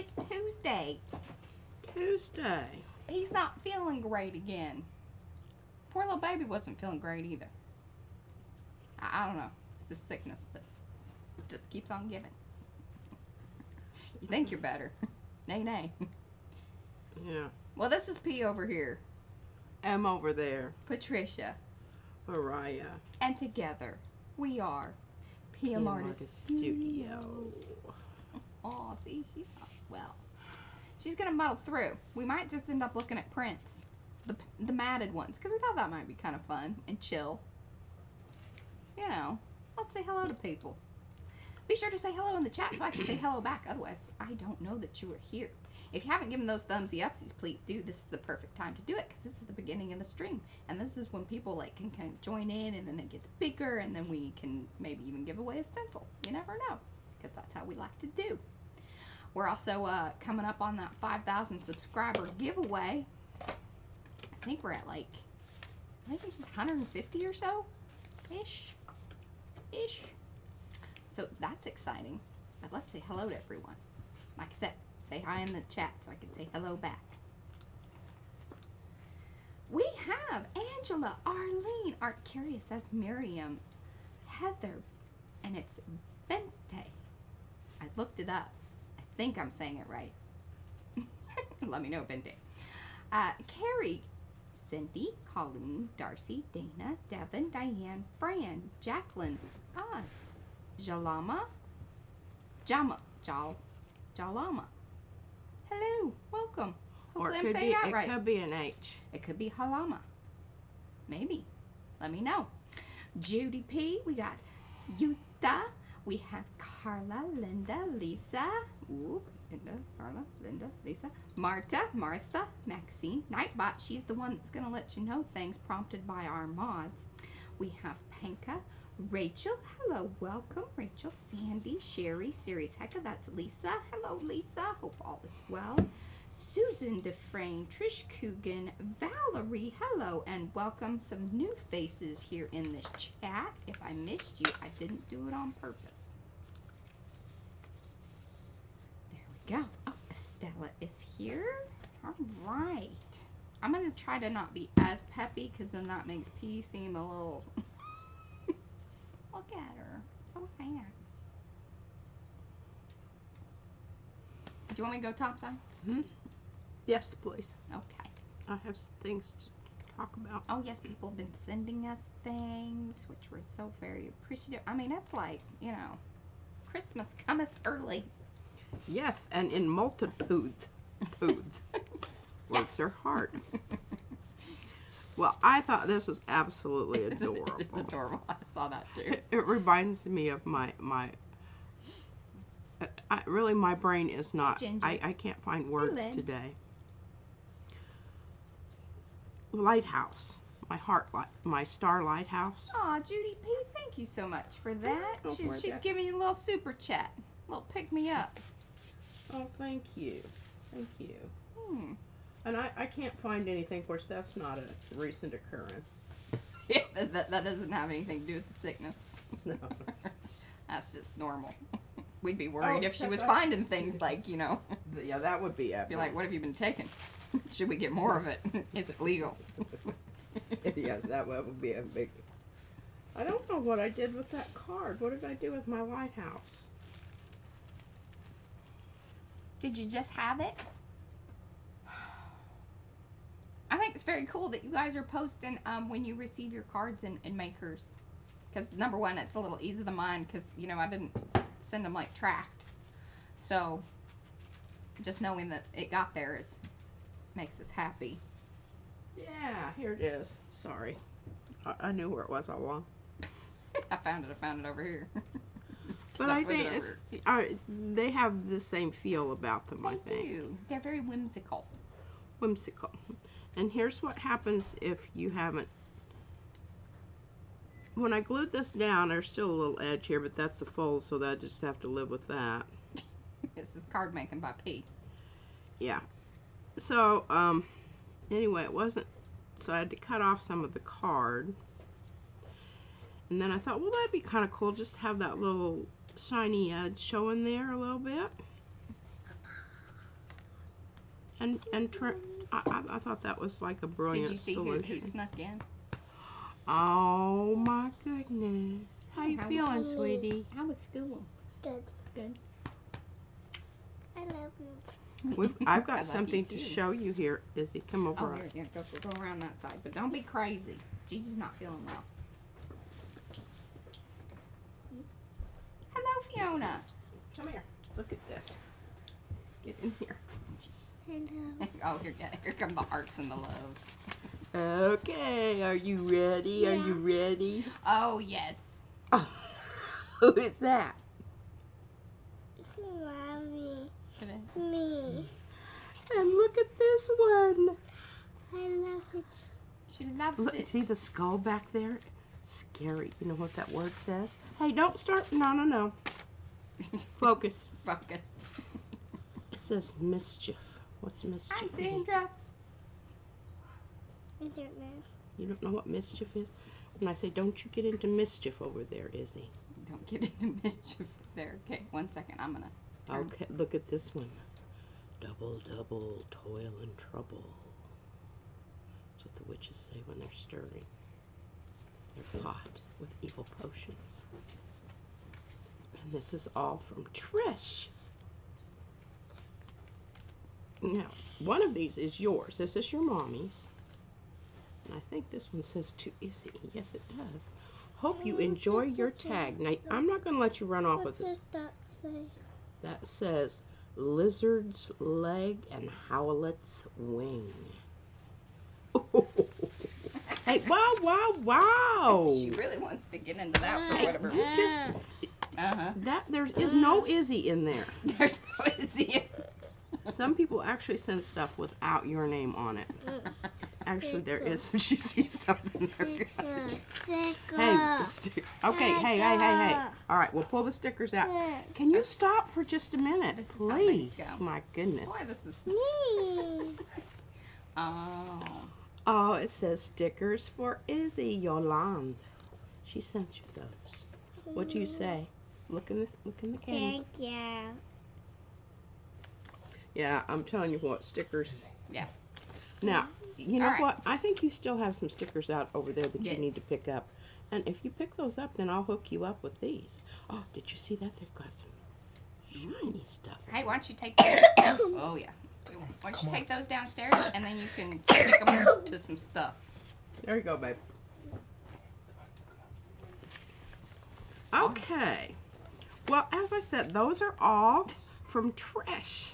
It's Tuesday. Tuesday. He's not feeling great again. Poor little baby wasn't feeling great either. I don't know. It's the sickness that just keeps on giving. You think you're better. Nay, nay. Yeah. Well, this is P over here. M over there. Patricia. Mariah. And together, we are PM Artist Studio. Oh, see, she's not well. She's going to muddle through. We might just end up looking at prints. The matted ones. Because we thought that might be kind of fun and chill. You know, let's say hello to people. Be sure to say hello in the chat so I can say hello back. Otherwise, I don't know that you are here. If you haven't given those thumbsy upsies, please do. This is the perfect time to do it because this is the beginning of the stream. And this is when people like can kind of join in and then it gets bigger and then we can maybe even give away a stencil. You never know because that's how we like to do. We're also coming up on that 5,000 subscriber giveaway. I think we're at like, I think it's just 150 or so. Ish. So that's exciting. But let's say hello to everyone. Like I said, say hi in the chat so I can say hello back. We have Angela, Arlene, Art Curious, that's Miriam, Heather, and it's Bente. I looked it up. I think I'm saying it right. Let me know, Bente. Carrie, Cindy, Colleen, Darcy, Dana, Devin, Diane, Fran, Jacqueline, Jalama, Jalama. Hello, welcome. Hopefully I'm saying that right. It could be an H. It could be Halama. Maybe. Let me know. Judy P. We got Yuta. We have Carla, Linda, Lisa. Ooh, Linda, Carla, Linda, Lisa. Marta, Martha, Maxine. Nightbot. She's the one that's going to let you know things prompted by our mods. We have Penka. Rachel, hello, welcome. Rachel, Sandy, Sherry, Series Hecka, that's Lisa. Hello, Lisa. Hope all is well. Susan Dufresne, Trish Coogan, Valerie, hello, and welcome. Some new faces here in this chat. If I missed you, I didn't do it on purpose. There we go. Oh, Estella is here. All right. I'm going to try to not be as peppy because then that makes P seem a little... Look at her. So sad. Do you want me to go topside? Hmm? Yes, please. Okay. I have some things to talk about. Oh, yes, people have been sending us things, which we're so very appreciative. I mean, it's like, you know, Christmas cometh early. Yes, and in multitudes. Words are hard. Well, I thought this was absolutely adorable. It's adorable. I saw that too. It reminds me of my really my brain is not, I can't find words today. Lighthouse. My star lighthouse. Aw, Judy P, thank you so much for that. She's giving you a little super chat. A little pick me up. Oh, thank you. Thank you. And I can't find anything. Of course, that's not a recent occurrence. Yeah, that doesn't have anything to do with the sickness. No. That's just normal. We'd be worried if she was finding things like, you know. Yeah, that would be epic. Be like, what have you been taking? Should we get more of it? Is it legal? Yeah, that would be a big... I don't know what I did with that card. What did I do with my lighthouse? Did you just have it? I think it's very cool that you guys are posting when you receive your cards and makers. Because, number one, it's a little easier than mine because, you know, I didn't send them, like, tracked. So, just knowing that it got there makes us happy. Yeah, here it is. Sorry. I knew where it was all along. I found it over here. But I think they have the same feel about them, I think. They do. They're very whimsical. Whimsical. And here's what happens if you haven't... When I glued this down, there's still a little edge here, but that's the fold, so I just have to live with that. This is card making by P. Yeah. So, anyway, it wasn't... So I had to cut off some of the card. And then I thought, well, that'd be kind of cool, just to have that little shiny edge showing there a little bit. I thought that was like a brilliant Did you see solution. who snuck in? Oh my goodness. How you How- feeling, sweetie? How was school? Good. Good. I love you. I've I got love something you to too. show you here. Izzy, come over. Oh, here, go around that side. But don't be crazy. Gigi's not feeling well. Hello, Fiona. Come here. Look at this. Get in here. Hello. Oh, here come the hearts and the love. Okay, are you ready? Are you ready? Oh, yes. Who is that? It's Mommy. Me. And look at this one. I love it. She loves Look, it. see the skull back there? Scary. You know what that word says? Hey, don't start. No. Focus. Focus. It says mischief. What's mischief? Hi, mean? Sandra. I don't know. You don't know what mischief is? When I say, don't you get into mischief over there, Izzy. Don't get into mischief there. Okay, 1 second. I'm going to turn. Okay, look at this one. Double, double, toil and trouble. That's what the witches say when they're stirring their pot with evil potions. And this is all from Trish. Now, one of these is yours. This is your mommy's. And I think this one says to Izzy. Yes, it does. Hope you enjoy your tag. Now, I'm not going to let you run off with What this. does that say? That says lizard's leg and howlet's wing. Hey, wow. She really wants to get into that for Hey, whatever. you just, Uh-huh. there is no Izzy in there. There's no Izzy. Some people actually send stuff without your name on it. Actually, there is. She sees something. Hey, okay, hey. All right, we'll pull the stickers out. Can you stop for just a minute, This is how please? things go. My goodness. Boy, this is... Me. Oh. Oh, it says stickers for Izzy Yolande. She sent you those. What do you say? Look in the camera. Thank you. Yeah, I'm telling you what, stickers. Yeah. Now, you know All right. what? I think you still have some stickers out over there that Yes. you need to pick up. And if you pick those up, then I'll hook you up with these. Oh, did you see that? They've got some shiny stuff. Hey, why don't you take... Oh, yeah. Why don't you take those downstairs, and then you can stick them to some stuff. There you go, babe. Okay. Well, as I said, those are all from Trish.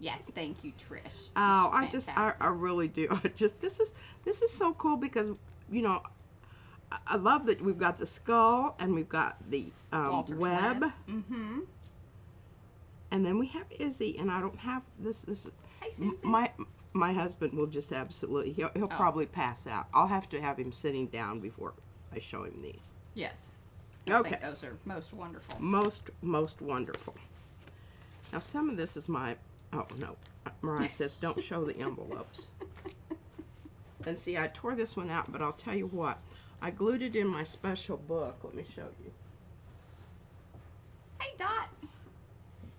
Yes, thank you, Trish. Oh, She's I fantastic. really do. This is so cool because, you know, I love that we've got the skull and we've got the Walter's web. Mm-hmm. And then we have Izzy, and I don't have this. Hey, Susan. My husband will just absolutely. He'll Oh. probably pass out. I'll have to have him sitting down before I show him these. Yes. I Okay. think those are most wonderful. Most wonderful. Now some of this is my. Oh no, Mariah says don't show the envelopes. And see, I tore this one out, but I'll tell you what. I glued it in my special book. Let me show you. Hey, Dot.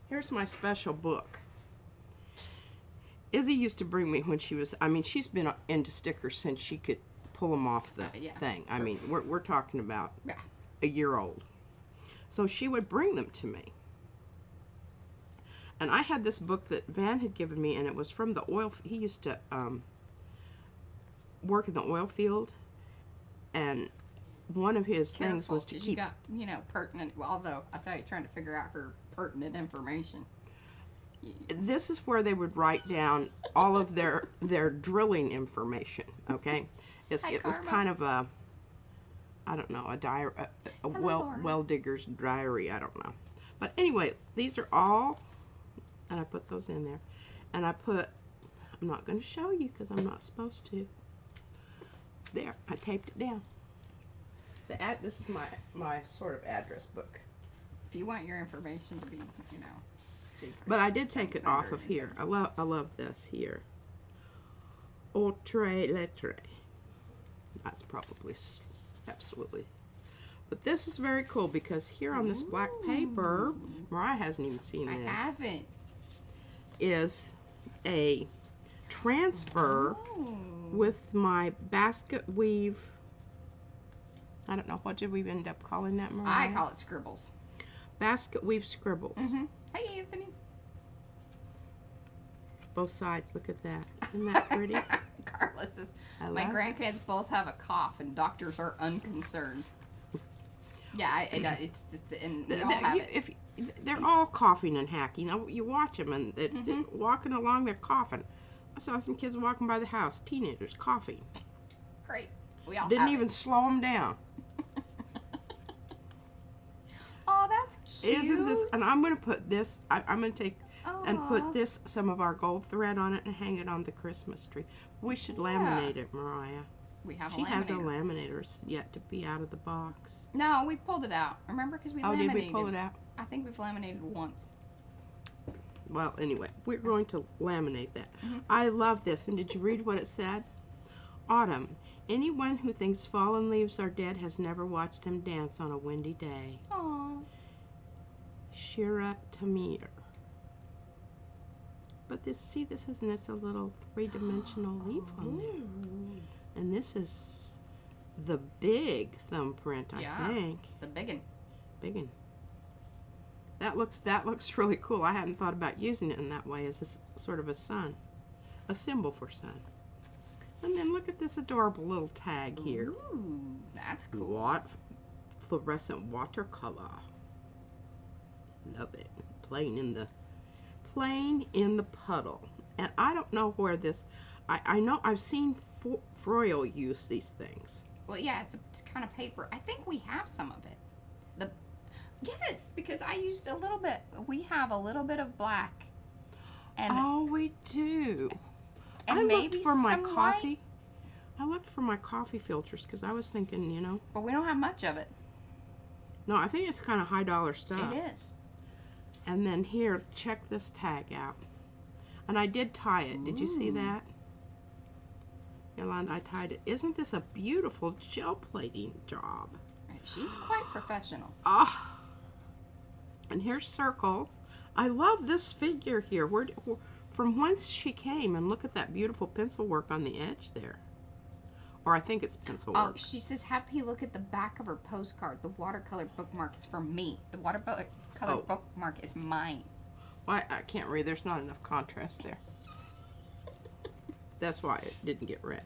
Here's my special book. Izzy used to bring me when she was, I mean, she's been into stickers since she could pull them off the Yeah. thing. I mean, we're talking about Yeah. a year old. So she would bring them to me. And I had this book that Van had given me, and it was from the oil, he used to work in the oil field, and one of his things was to 'cause keep... you got, you know, pertinent, although I tell you, trying to figure out her pertinent information. This is where they would write down all of their drilling information. Okay, Hi, it was Karma. kind of a, I don't know, a diary, a Laura. well digger's diary. I don't know, but anyway, these are all, and I put those in there, and I put. I'm not going to show you because I'm not supposed to. There, I taped it down. This is my sort of address book. If you want your information to be, you know, secret. But I did take don't it send off her of here. anything. I love this here. Autre lettre. That's probably absolutely. But this is very cool because here on this black paper, Mariah hasn't even seen I this, haven't. is a transfer Oh. with my basket weave. I don't know, what did we end up calling that, Mariah? I call it scribbles. Basket weave scribbles. Hey, Anthony. Both sides, look at that. Isn't that pretty? Carla says, I my love grandkids both have a cough and doctors are unconcerned. Yeah, it's just, and they all have it. They're all coughing and hacking. You watch them and they're walking along, they're coughing. I saw some kids walking by the house, teenagers coughing. Great. We all Didn't have even it. slow them down. Oh, that's cute. Isn't this? And I'm going to put this. I'm going to take and Aw. put this, some of our gold thread on it, and hang it on the Christmas tree. We should laminate it, Mariah. We have She a laminator. has a laminator. It's yet to be out of the box. No, we pulled it out. Remember, because we Oh, laminated. did we pull it out? I think we've laminated once. Well, anyway, we're going to laminate that. I love this. And did you read what it said? Autumn. Anyone who thinks fallen leaves are dead has never watched them dance on a windy day. Aww. Shira Tamir. But this isn't, it's a little three-dimensional leaf on there. And this is the big thumbprint, I think. The biggin. Biggin. That looks really cool. I hadn't thought about using it in that way as a sort of a sun, a symbol for sun. And then look at this adorable little tag here. Ooh, that's cool. What? Fluorescent watercolor. Love it. Playing in the puddle. And I don't know where this. I know I've seen Froyle use these things. Well, yeah, it's kind of paper. I think we have some of it. Yes, because I used a little bit. We have a little bit of black. And Oh, we do. and I maybe looked for my some coffee. white, I looked for my coffee filters because I was thinking, you know. but we don't have much of it. No, I think it's kind of high dollar stuff. It is. And then here, check this tag out. And I did tie it. Did you see Ooh. that? Yolanda, I tied it. Isn't this a beautiful gel plating job? She's quite professional. Ah. And here's Circle. I love this figure here. From whence she came, and look at that beautiful pencil work on the edge there. Or I think it's pencil Oh, work. she says, happy look at the back of her postcard. The watercolor bookmark is for me. The watercolor bookmark is mine. Well, I can't read. There's not enough contrast there. That's why it didn't get read.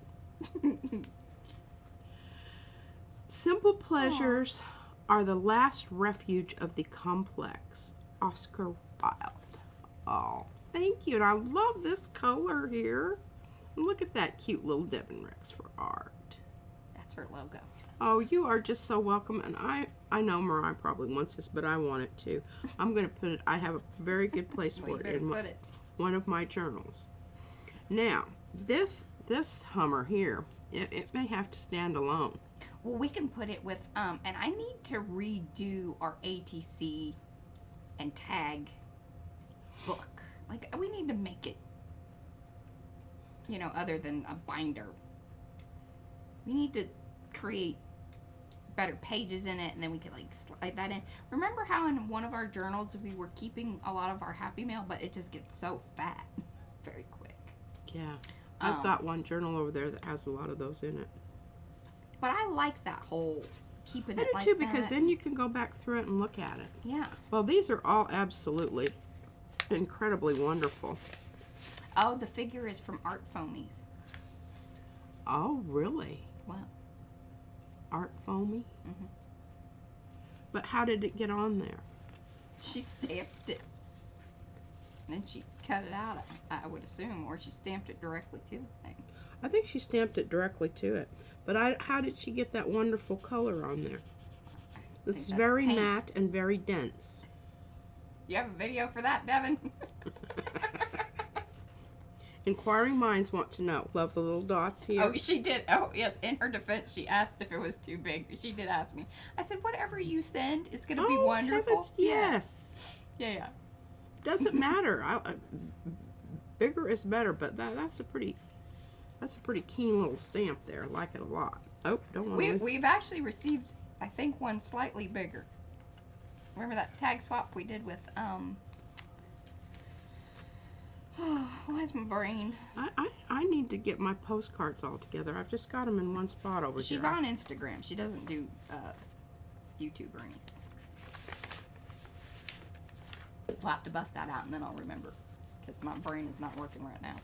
Simple pleasures are the last refuge of the complex. Oscar Wilde. Oh, thank you. And I love this color here. Look at that cute little Devon Rex for art. That's her logo. Oh, you are just so welcome. And I know Mariah probably wants this, but I want it too. I'm going to put it, I have a very good place Well, for you it in better put it. one of my journals. Now, this Hummer here, it may have to stand alone. Well, we can put it with, and I need to redo our ATC and tag book. Like, we need to make it, you know, other than a binder. We need to create better pages in it, and then we could, like, slide that in. Remember how in one of our journals we were keeping a lot of our Happy Mail, but it just gets so fat very quick. Yeah. I've got one journal over there that has a lot of those in it. But I like that whole keeping I it do like too, that. because then you can go back through it and look at it. Yeah. Well, these are all absolutely incredibly wonderful. Oh, the figure is from Art Foamies. Oh, really? Wow. Art Foamy? Mhm. But how did it get on there? She stamped it. And then she cut it out, I would assume, or she stamped it directly to the thing. I think she stamped it directly to it. But how did she get that wonderful color on there? This is that's very paint. matte and very dense. You have a video for that, Devin? Inquiring minds want to know. Love the little dots here. Oh, she did. Oh, yes. In her defense, she asked if it was too big. She did ask me. I said, whatever you send, it's going to be wonderful. Heavens, yes. Yeah. Doesn't matter. Bigger is better, but that's a pretty keen little stamp there. I like it a lot. Oh, don't want to. We've actually received, I think, one slightly bigger. Remember that tag swap we did with Why's my brain? I need to get my postcards all together. I've just got them in one spot over She's here. on Instagram. She doesn't do YouTube or anything. We'll have to bust that out and then I'll remember. Because my brain is not working right now.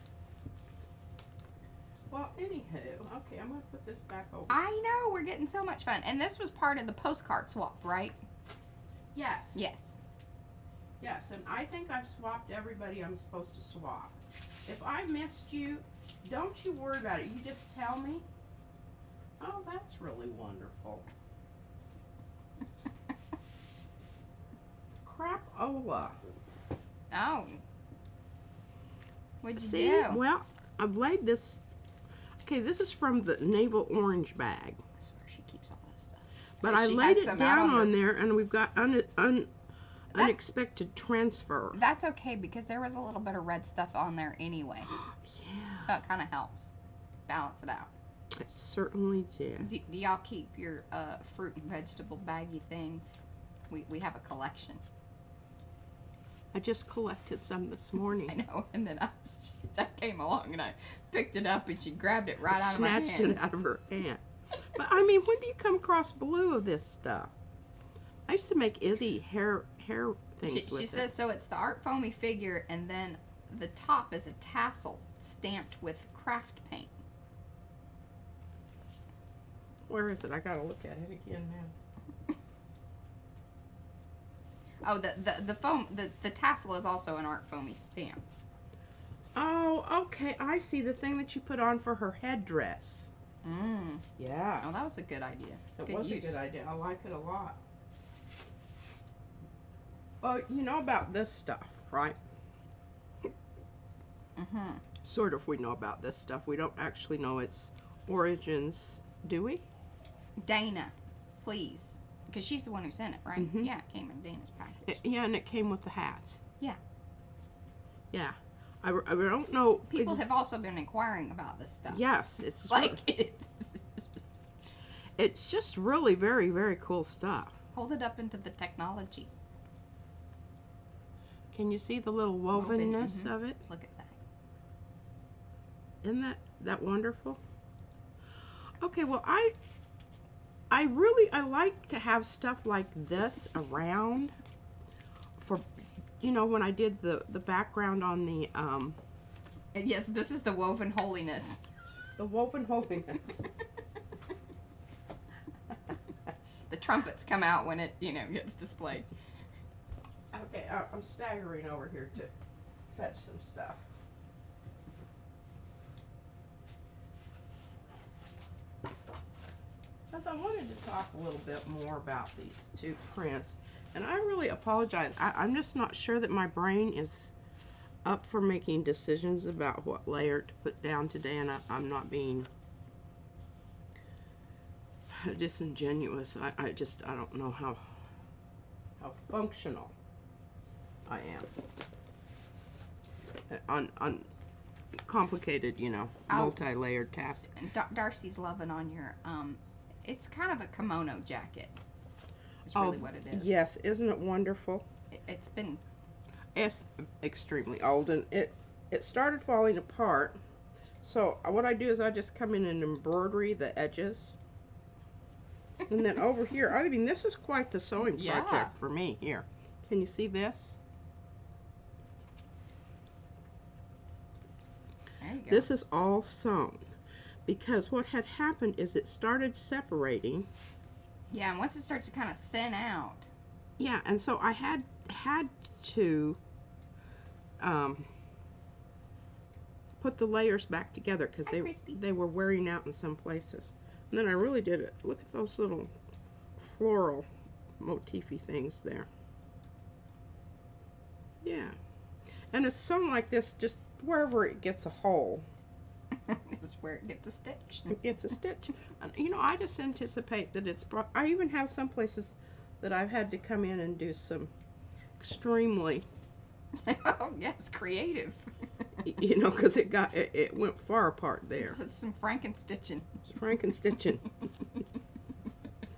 Well, anywho, okay, I'm going to put this back over. I know, we're getting so much fun. And this was part of the postcard swap, right? Yes. Yes. Yes, and I think I've swapped everybody I'm supposed to swap. If I missed you, don't you worry about it. You just tell me. Oh, that's really wonderful. Crapola. Oh. What'd you See? do? Well, I've laid this. Okay, this is from the navel orange bag. I swear she keeps all this stuff. But Yeah, I she laid had it some out down on on the- there, and we've got unexpected transfer. That's okay because there was a little bit of red stuff on there anyway. Yeah, So it kind of helps balance it out. it certainly did. Do y'all keep your fruit and vegetable baggy things? We have a collection. I just collected some this morning. I know. And then I came along and I picked it up and she grabbed it right out of my Snatched hand. it out of her hand. But I mean, when do you come across blue of this stuff? I used to make Izzy hair things She with says it. so. It's the art foamy figure, and then the top is a tassel stamped with craft paint. Where is it? I gotta look at it again now. Oh, the foam the tassel is also an art foamy stamp. Oh, okay. I see the thing that you put on for her headdress. Mm. Yeah, Oh, that was a good idea. it Good was use. a good idea. I like it a lot. Well, you know about this stuff, right? Mm-hmm. Sort of. We know about this stuff. We don't actually know its origins, do we? Dana, please, because she's the one who sent it, right? Mhm. Yeah, it came in Dana's package. Yeah, and it came with the hats. Yeah. Yeah. I don't know. People have also been inquiring about this stuff. Yes, it's Like, it's just really very, very cool stuff. hold it up into the technology. Can you see the little Woven, wovenness mhm. of it? Look at that. Isn't that wonderful? Okay, well I like to have stuff like this around for, you know, when I did the background on the And yes, this is the woven holiness. woven holiness. The trumpets come out when it, gets displayed. Okay, I'm staggering over here to fetch some stuff. Because I wanted to talk a little bit more about these two prints. And I really apologize. I'm just not sure that my brain is up for making decisions about what layer to put down today. And I'm not being disingenuous. I don't know how functional I am on complicated, multi-layered tasks. And Darcy's loving on your, it's kind of a kimono jacket. It's really what it is. Yes, isn't it wonderful? It's been, It's extremely old, and it started falling apart. So what I do is I just come in and embroidery the edges. And then over here, I mean, this is quite the sewing Yeah. project for me. Here, can you see this? there you go. This is all sewn. Because what had happened is it started separating. Yeah, and once it starts to kind of thin out. Yeah, and so I had to put the layers back together because Hi, Crispy. they were wearing out in some places. And then I really did it. Look at those little floral motify things there. Yeah. And it's sewn like this just wherever it gets a hole. This is where it gets a stitch. It gets a stitch. And, I just anticipate that I even have some places that I've had to come in and do some extremely, Oh, yes, creative. because it went far apart there. It's some Frankenstitching. Frankenstitching.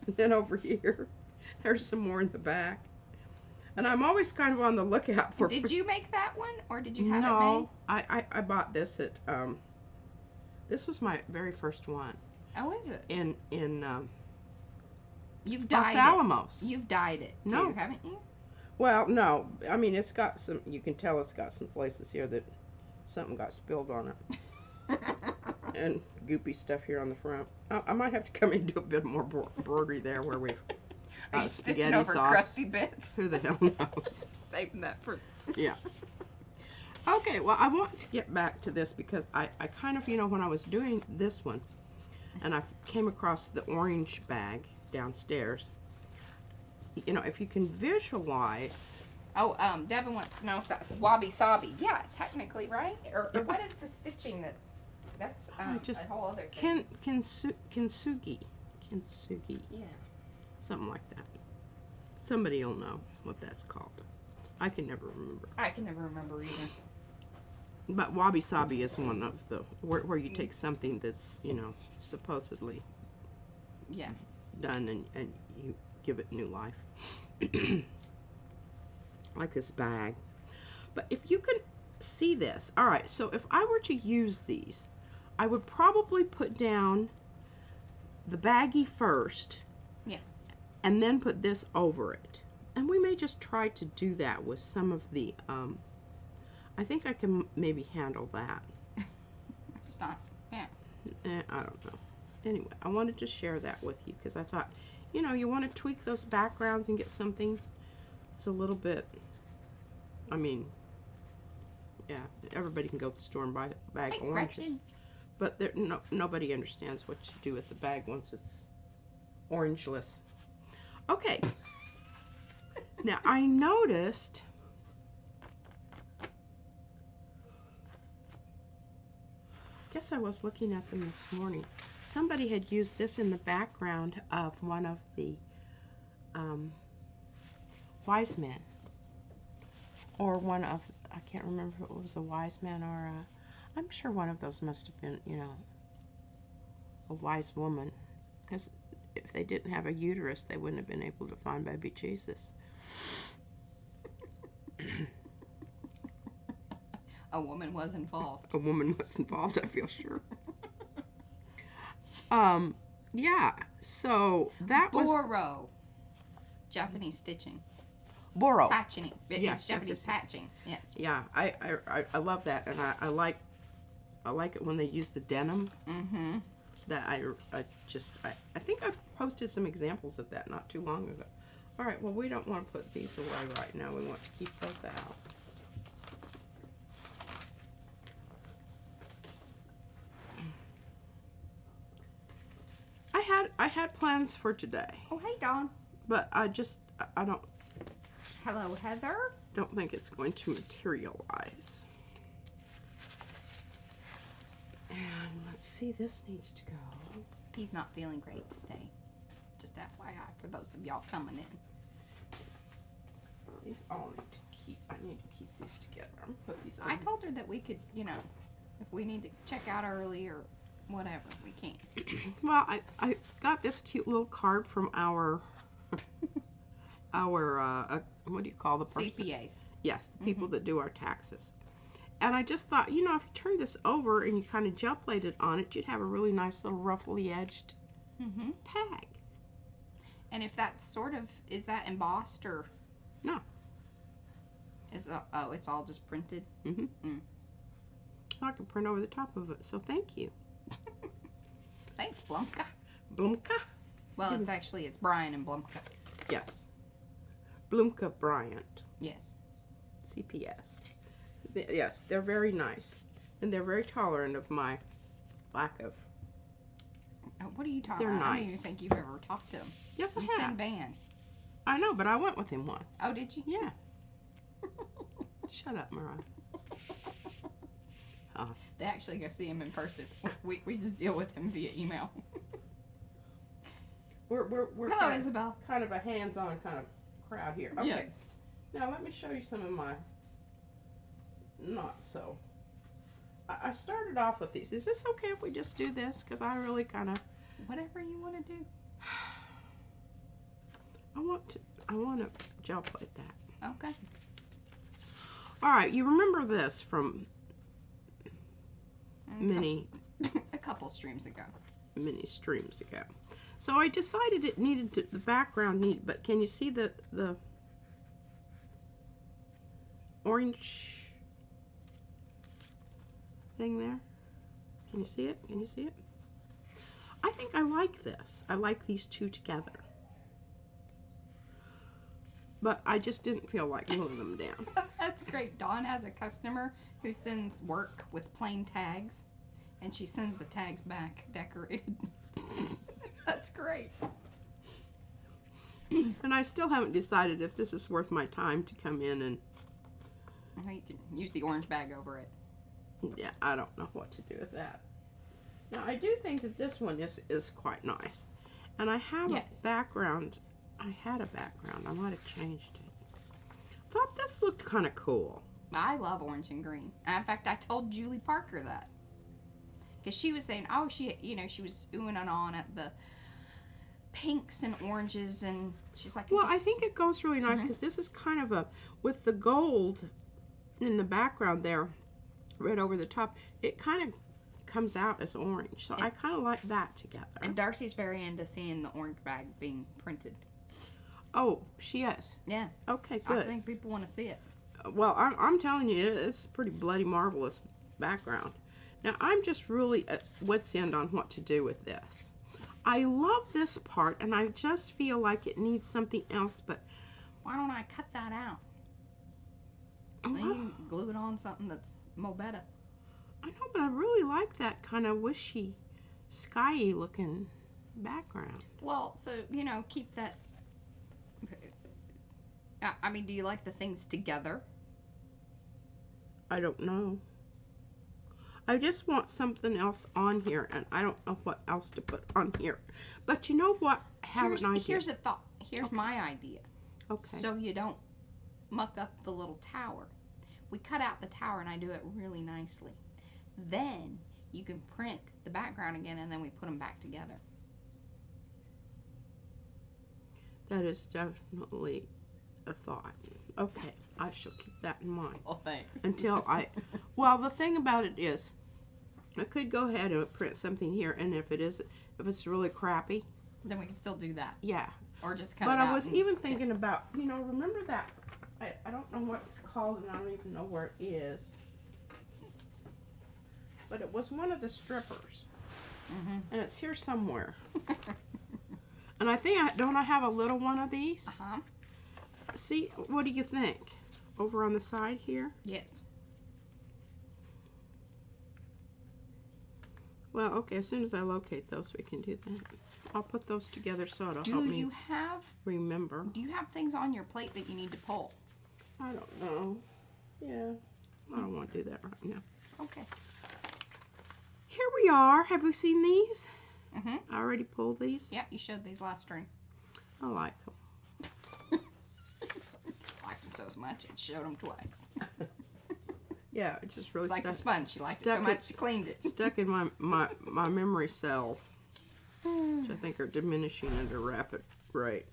And then over here, there's some more in the back. And I'm always kind of on the lookout for. Did you make that one, or did you have it made? No, I bought this at this was my very first one Oh, is it? in You've Los dyed Alamos. it. You've dyed it, too, No. haven't you? Well, no, I mean it's got some. You can tell it's got some places here that something got spilled on it, and goopy stuff here on the front. I might have to come in and do a bit more embroidery there where we've. Are you stitching spaghetti over sauce. crusty bits? Who the hell knows? Saving that for... Yeah. Okay, well, I want to get back to this because I kind of, when I was doing this one, and I came across the orange bag downstairs, if you can visualize... Oh, Devin wants to know if that's wabi-sabi. Yeah, technically, right? Or what is the stitching that... That's a whole other thing. Kintsugi. Yeah. Something like that. Somebody will know what that's called. I can never remember. I can never remember either. But wabi-sabi is one of the where you take something that's supposedly Yeah. done and you give it new life. Like this bag. But if you can see this, all right. So if I were to use these, I would probably put down the baggie first. Yeah. And then put this over it. And we may just try to do that with some of the, I think I can maybe handle that. It's not, yeah. I don't know. Anyway, I wanted to share that with you because I thought, you want to tweak those backgrounds and get something that's a little bit, yeah, everybody can go to the store and buy a bag of oranges. Gretchen. But nobody understands what you do with the bag once it's orangeless. Okay. Now, I noticed guess I was looking at them this morning. Somebody had used this in the background of one of the wise men. Or one of, I can't remember if it was a wise man or I'm sure one of those must have been, a wise woman. Because if they didn't have a uterus, they wouldn't have been able to find baby Jesus. A woman was involved. A woman was involved, I feel sure. Yeah, so that was... Boro. Japanese stitching. Boro. Patching. Yes, It's Japanese yes. patching. Yes. Yeah, I love that, and I like it when they use the denim. Mm-hmm. That I think I posted some examples of that not too long ago. All right, well, we don't want to put these away right now. We want to keep those out. I had plans for today, Oh, hey, Dawn. but I don't Hello, Heather. think it's going to materialize. And let's see, this needs to go. He's not feeling great today. Just FYI for those of y'all coming in. These all need to keep. I need to keep these together. I'm gonna put these. I on. told her that we could, if we need to check out early or whatever, we can. Well, I got this cute little card from our what do you call the person? CPAs. Yes, the people that do our taxes. And I just thought, if you turn this over and you kind of gel plated on it, you'd have a really nice little ruffly edged tag. And if that's is that embossed or? No. It's all just printed? I can print over the top of it, so thank you. Thanks, Blumka. Blumka? Well, it's Brian and Blumka. Yes. Blumka Bryant. Yes. CPS. Yes, they're very nice. And they're very tolerant of my lack of... Oh, what are you talking They're about? I don't nice. even think you've ever talked to him. Yes, I You have. send Van. I know, but I went with him once. Oh, did you? Yeah. Shut up, Mariah. They actually go see him in person. We just deal with him via email. We're Hello, kind of, Isabel. kind of a hands-on kind of crowd here. Okay. Yes. Now let me show you some of my not so. I started off with these. Is this okay if we just do this? Because I really kind of... Whatever you want to do. I want to gel plate that. Okay. All right, you remember this from many A couple streams ago. streams ago. So I decided it needed to, the background needed, but can you see the orange thing there? Can you see it? Can you see it? I think I like this. I like these two together. But I just didn't feel like gluing them down. That's great. Dawn has a customer who sends work with plain tags, and she sends the tags back decorated. That's great. And I still haven't decided if this is worth my time to come in and, You can use the orange bag over it. yeah, I don't know what to do with that. Now, I do think that this one is quite nice. And I have Yes. a background. I had a background. I might have changed it. Thought this looked kind of cool. I love orange and green. In fact, I told Julie Parker that. Because she was saying, oh, she was oohing and on at the pinks and oranges, and she's like, Well, I think it goes really nice because this is kind of a, with the gold in the background there, right over the top, it kind of comes out as orange. So I kind of like that together. And Darcy's very into seeing the orange bag being printed. Oh, she is. Yeah. Okay, I good. think people want to see it. Well, I'm telling you, it's a pretty bloody marvelous background. Now, I'm just really at wit's end on what to do with this. I love this part, and I just feel like it needs something else, but Why don't I cut that out? Then you can glue it on something that's more better. I know, but I really like that kind of wishy, skyy looking background. Well, so, keep that. I mean, do you like the things together? I don't know. I just want something else on here, and I don't know what else to put on here. But you know what? I have an idea. Here's a thought. Here's my idea. Okay. So you don't muck up the little tower. We cut out the tower, and I do it really nicely. Then you can print the background again, and then we put them back together. That is definitely a thought. Okay, I shall keep that in mind. Oh, thanks. Until well, the thing about it is, I could go ahead and print something here, and if it's really crappy, Then we can still do that. yeah. Or just cut But it out. I was and even stick. thinking about, remember that, I don't know what it's called, and I don't even know where it is. But it was one of the strippers. And it's here somewhere. And I think, don't I have a little one of these? Uh-huh. See, what do you think? Over on the side here? Yes. Well, okay, as soon as I locate those, we can do that. I'll put those together so it'll help Do me you have things on your plate that you need to pull? I don't know. Yeah, I don't want to do that right now. Okay. Here we are. Have we seen these? Mm-hmm. I already pulled these. Yeah, you showed these last string. I like them. Liked them so much, it showed them twice. Yeah, it just really It's like a stuck, sponge. She liked it so stuck much, she cleaned it. stuck in my memory cells, which I think are diminishing at a rapid rate.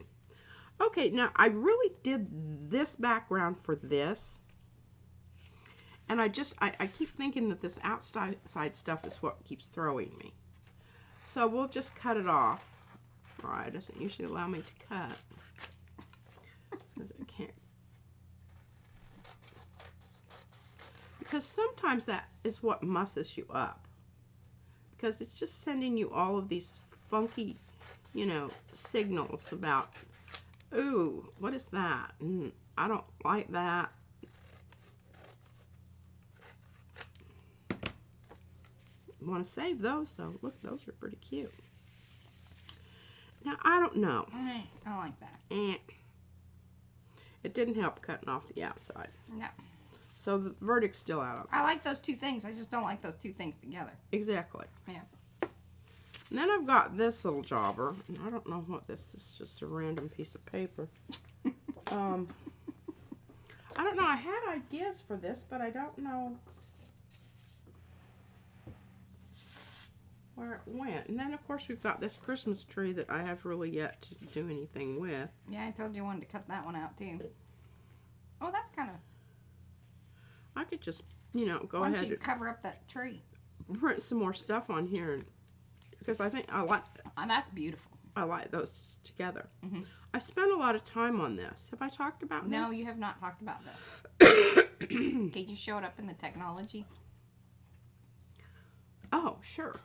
Okay, now I really did this background for this. And I keep thinking that this outside stuff is what keeps throwing me. So we'll just cut it off. All right, it doesn't usually allow me to cut. Because it can't. Because sometimes that is what musses you up. Because it's just sending you all of these funky, signals about, ooh, what is that? I don't like that. Want to save those though. Look, those are pretty cute. Now, I don't know. I don't like that. It didn't help cutting off the outside. No. So the verdict's still out of it. I like those two things. I just don't like those two things together. Exactly. Yeah. And then I've got this little jobber. And I don't know what this is. Just a random piece of paper. I don't know. I had ideas for this, but I don't know where it went. And then, of course, we've got this Christmas tree that I have really yet to do anything with. Yeah, I told you I wanted to cut that one out too. Oh, that's kind of. I could just, you know, go Why ahead don't you and cover up that tree? print some more stuff on here, because I think I like That's beautiful. those together. Mhm. I spent a lot of time on this. Have I talked about this? No, you have not talked about this. Okay, you show it up in the technology. Oh, sure.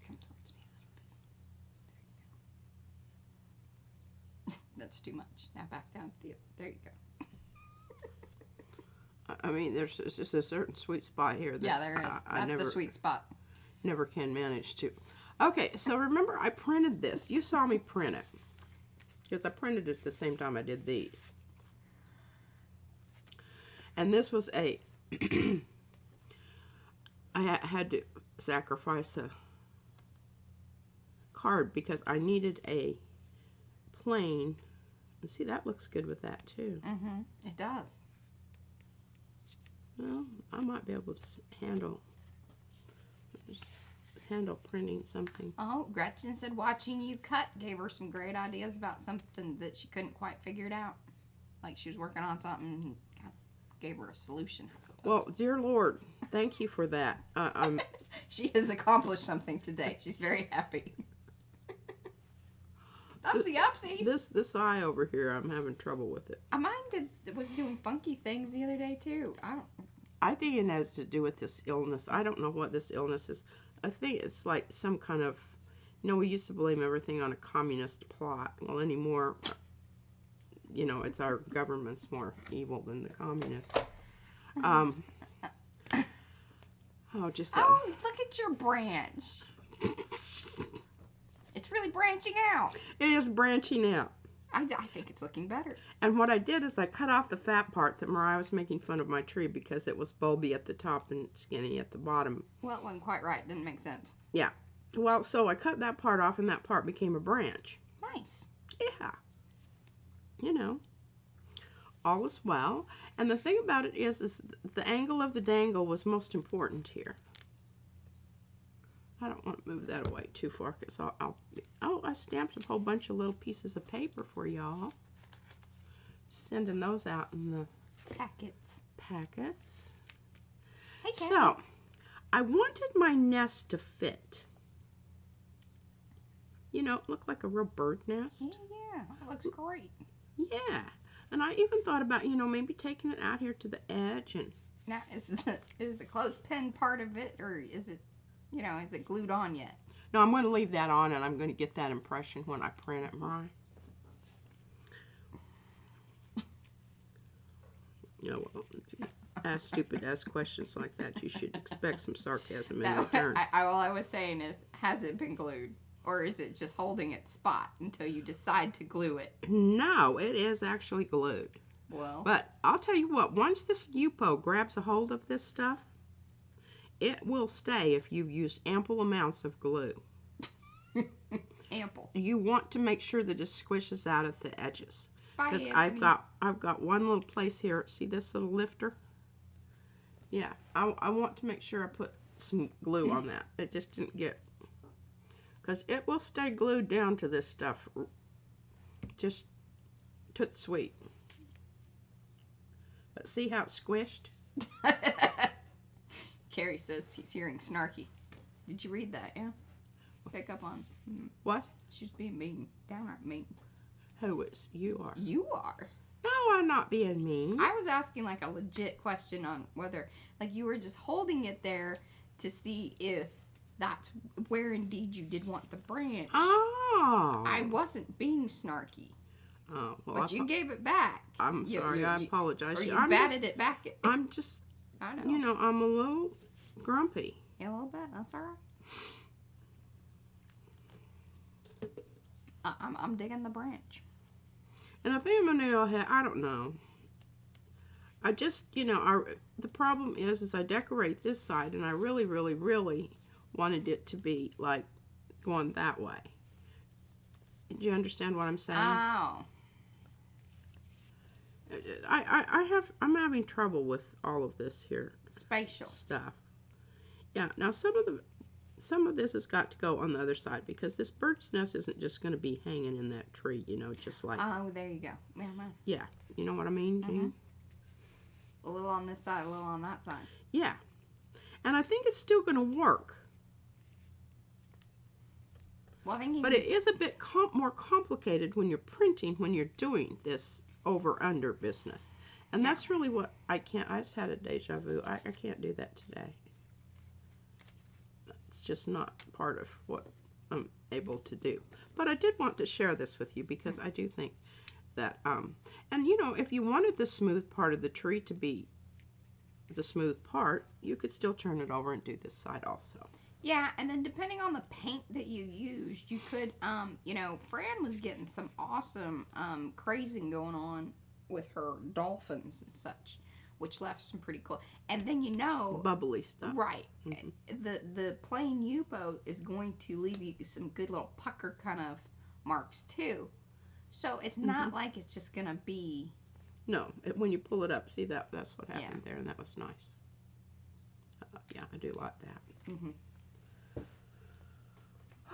Come towards me a little bit. That's too much. Now back down. There you go. I mean, there's just a certain sweet spot here that Yeah, there is. I That's never, the sweet spot. never can manage to. Okay, so remember I printed this. You saw me print it. Because I printed it at the same time I did these. And this was a... I had to sacrifice a card because I needed a plain. And see, that looks good with that too. Mm-hmm. It does. Well, I might be able to handle printing something. Oh, Gretchen said watching you cut gave her some great ideas about something that she couldn't quite figure it out. Like she was working on something and kind of gave her a solution, I suppose. Well, dear Lord, thank you for that. She has accomplished something today. She's very happy. Upsy upsies. This eye over here, I'm having trouble with it. Mine was doing funky things the other day too. I think it has to do with this illness. I don't know what this illness is. I think it's like some kind of, you know, we used to blame everything on a communist plot. Well, anymore, you know, it's our government's more evil than the communists. Just that. Oh, look at your branch. It's really branching out. It is branching out. I think it's looking better. And what I did is I cut off the fat part that Mariah was making fun of my tree because it was bulby at the top and skinny at the bottom. Well, it wasn't quite right. Didn't make sense. Yeah. Well, so I cut that part off and that part became a branch. Nice. Yeah. You know, all is well. And the thing about it is the angle of the dangle was most important here. I don't want to move that away too far because I stamped a whole bunch of little pieces of paper for y'all. Sending those out in the packets. Hey, Kathy. So, I wanted my nest to fit. You know, it looked like a real bird nest. Yeah, it looks great. Yeah. And I even thought about, you know, maybe taking it out here to the edge and... Now, is the clothespin part of it, or is it, you know, is it glued on yet? No, I'm going to leave that on, and I'm going to get that impression when I print it, Mariah. You know, well, if you ask stupid-ass questions like that, you should expect some sarcasm in return. All I was saying is, has it been glued? Or is it just holding its spot until you decide to glue it? No, it is actually glued. Well. But I'll tell you what, once this Yupo grabs a hold of this stuff, it will stay if you've used ample amounts of glue. Ample. You want to make sure that it squishes out at the edges. Bye, Because Anthony. I've got one little place here. See this little lifter? Yeah, I want to make sure I put some glue on that. It just didn't get... Because it will stay glued down to this stuff. Just toot sweet. But see how it's squished? Carrie says he's hearing snarky. Did you read that, yeah? Pick up on. What? She's being mean. Downright mean. Who is? You are. You are. No, I'm not being mean. I was asking like a legit question on whether, like, you were just holding it there to see if that's where indeed you did want the branch. Oh. I wasn't being snarky. Oh, well, But you gave it back. I'm sorry. I apologize. Or you I'm batted it back. I'm just, I know. you know, I'm a little grumpy. Yeah, a little bit. That's all right. I'm digging the branch. And I think I'm going to go ahead. I don't know. I just, you know, the problem is I decorate this side, and I really, really, really wanted it to be, like, going that way. Do you understand what I'm saying? Oh. I'm having trouble with all of this here Spatial. stuff. Yeah, now some of the some of this has got to go on the other side because this bird's nest isn't just going to be hanging in that tree, you know, just like. Oh, there you go. Yeah, mine. Yeah, you know what I mean? Mhm. A little on this side, a little on that side. Yeah. And I think it's still going to work. Well, I think you But it is a bit more complicated when you're printing, when you're doing this over-under business. And that's really what I can't, I just had a deja vu. I can't do that today. It's just not part of what I'm able to do. But I did want to share this with you because I do think that, and you know, if you wanted the smooth part of the tree to be the smooth part, you could still turn it over and do this side also. Yeah, and then depending on the paint that you used, you could, you know, Fran was getting some awesome crazing going on with her dolphins and such, which left some pretty cool. And then, you know, Bubbly stuff. right, the plain U-boat is going to leave you some good little pucker kind of marks too. So it's not like it's just going to be... No, when you pull it up, see that's what happened there, and that was nice. Yeah, I do like that.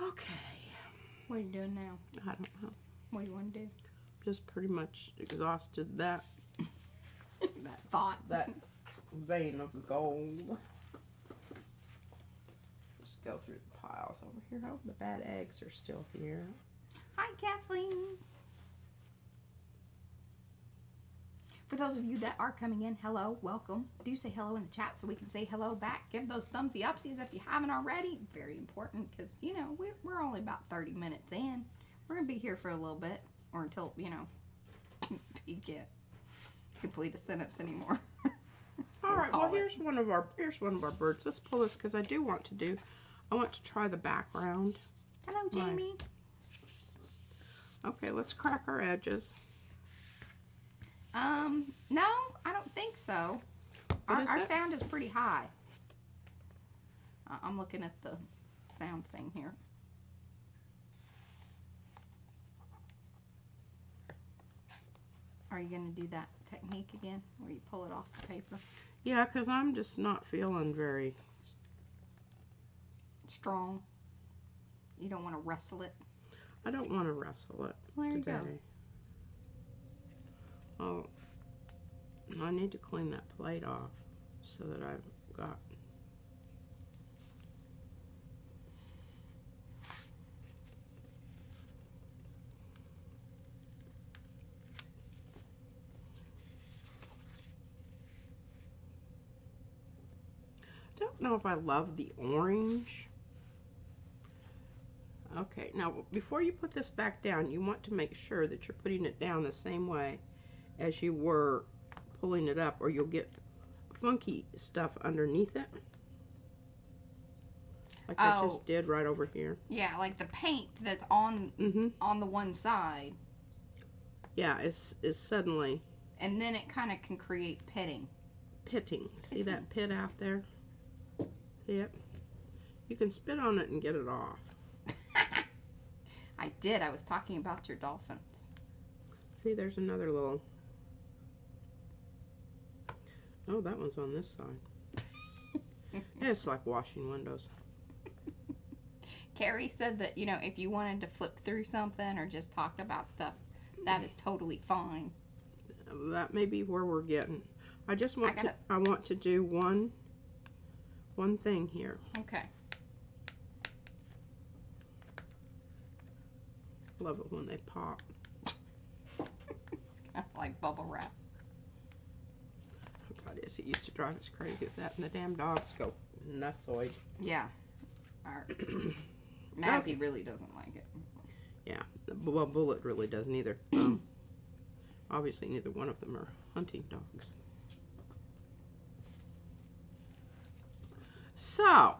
Okay. What are you doing now? I don't know. What do you want to do? Just pretty much exhausted that That thought. that vein of gold. Just go through the piles over here. Oh, the bad eggs are still here. Hi, Kathleen. For those of you that are coming in, hello, welcome. Do say hello in the chat so we can say hello back. Give those thumbsy upsies if you haven't already. Very important because, you know, we're only about 30 minutes in. We're going to be here for a little bit or until, you know, you can't complete a sentence anymore. All right, well, here's one of our birds. Let's pull this because I want to try the background. Hello, Jamie. Okay, let's crack our edges. No, I don't think so. Our sound is pretty high. I'm looking at the sound thing here. Are you going to do that technique again where you pull it off the paper? Yeah, because I'm just not feeling very strong. You don't want to wrestle it. I don't want to wrestle it There you today. go. Oh, I need to clean that plate off so that I've got. I don't know if I love the orange. Okay, now before you put this back down, you want to make sure that you're putting it down the same way as you were pulling it up, or you'll get funky stuff underneath it. Like I just did right over here. Yeah, like the paint that's on on the one side. Yeah, is suddenly. And then it kind of can create pitting. Pitting. See that pit out there? Yep. You can spit on it and get it off. I did. I was talking about your dolphins. See, there's another little. Oh, that one's on this side. Yeah, it's like washing windows. Carrie said that, you know, if you wanted to flip through something or just talk about stuff, that is totally fine. That may be where we're getting. I just want I want to do one thing here. Okay. Love it when they pop. Like bubble wrap. Oh God, yes, it used to drive us crazy with that, and the damn dogs go nutsoid. Yeah. Mazzy really doesn't like it. Yeah, well, Bullet really doesn't either. Obviously, neither one of them are hunting dogs. So,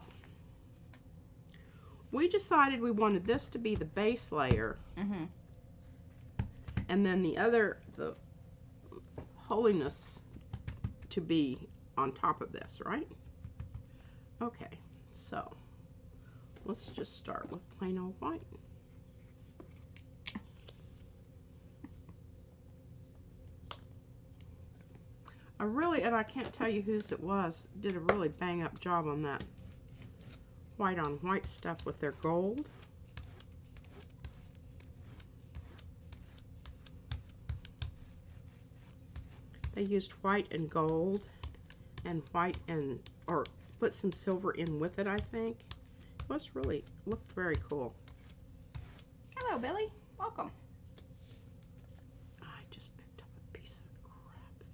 we decided we wanted this to be the base layer. And then the holiness to be on top of this, right? Okay, so let's just start with plain old white. And I can't tell you whose it was, did a really bang up job on that white on white stuff with their gold. They used white and gold and white and, or put some silver in with it, I think. It was really, looked very cool. Hello, Billy. Welcome. I just picked up a piece of crap there.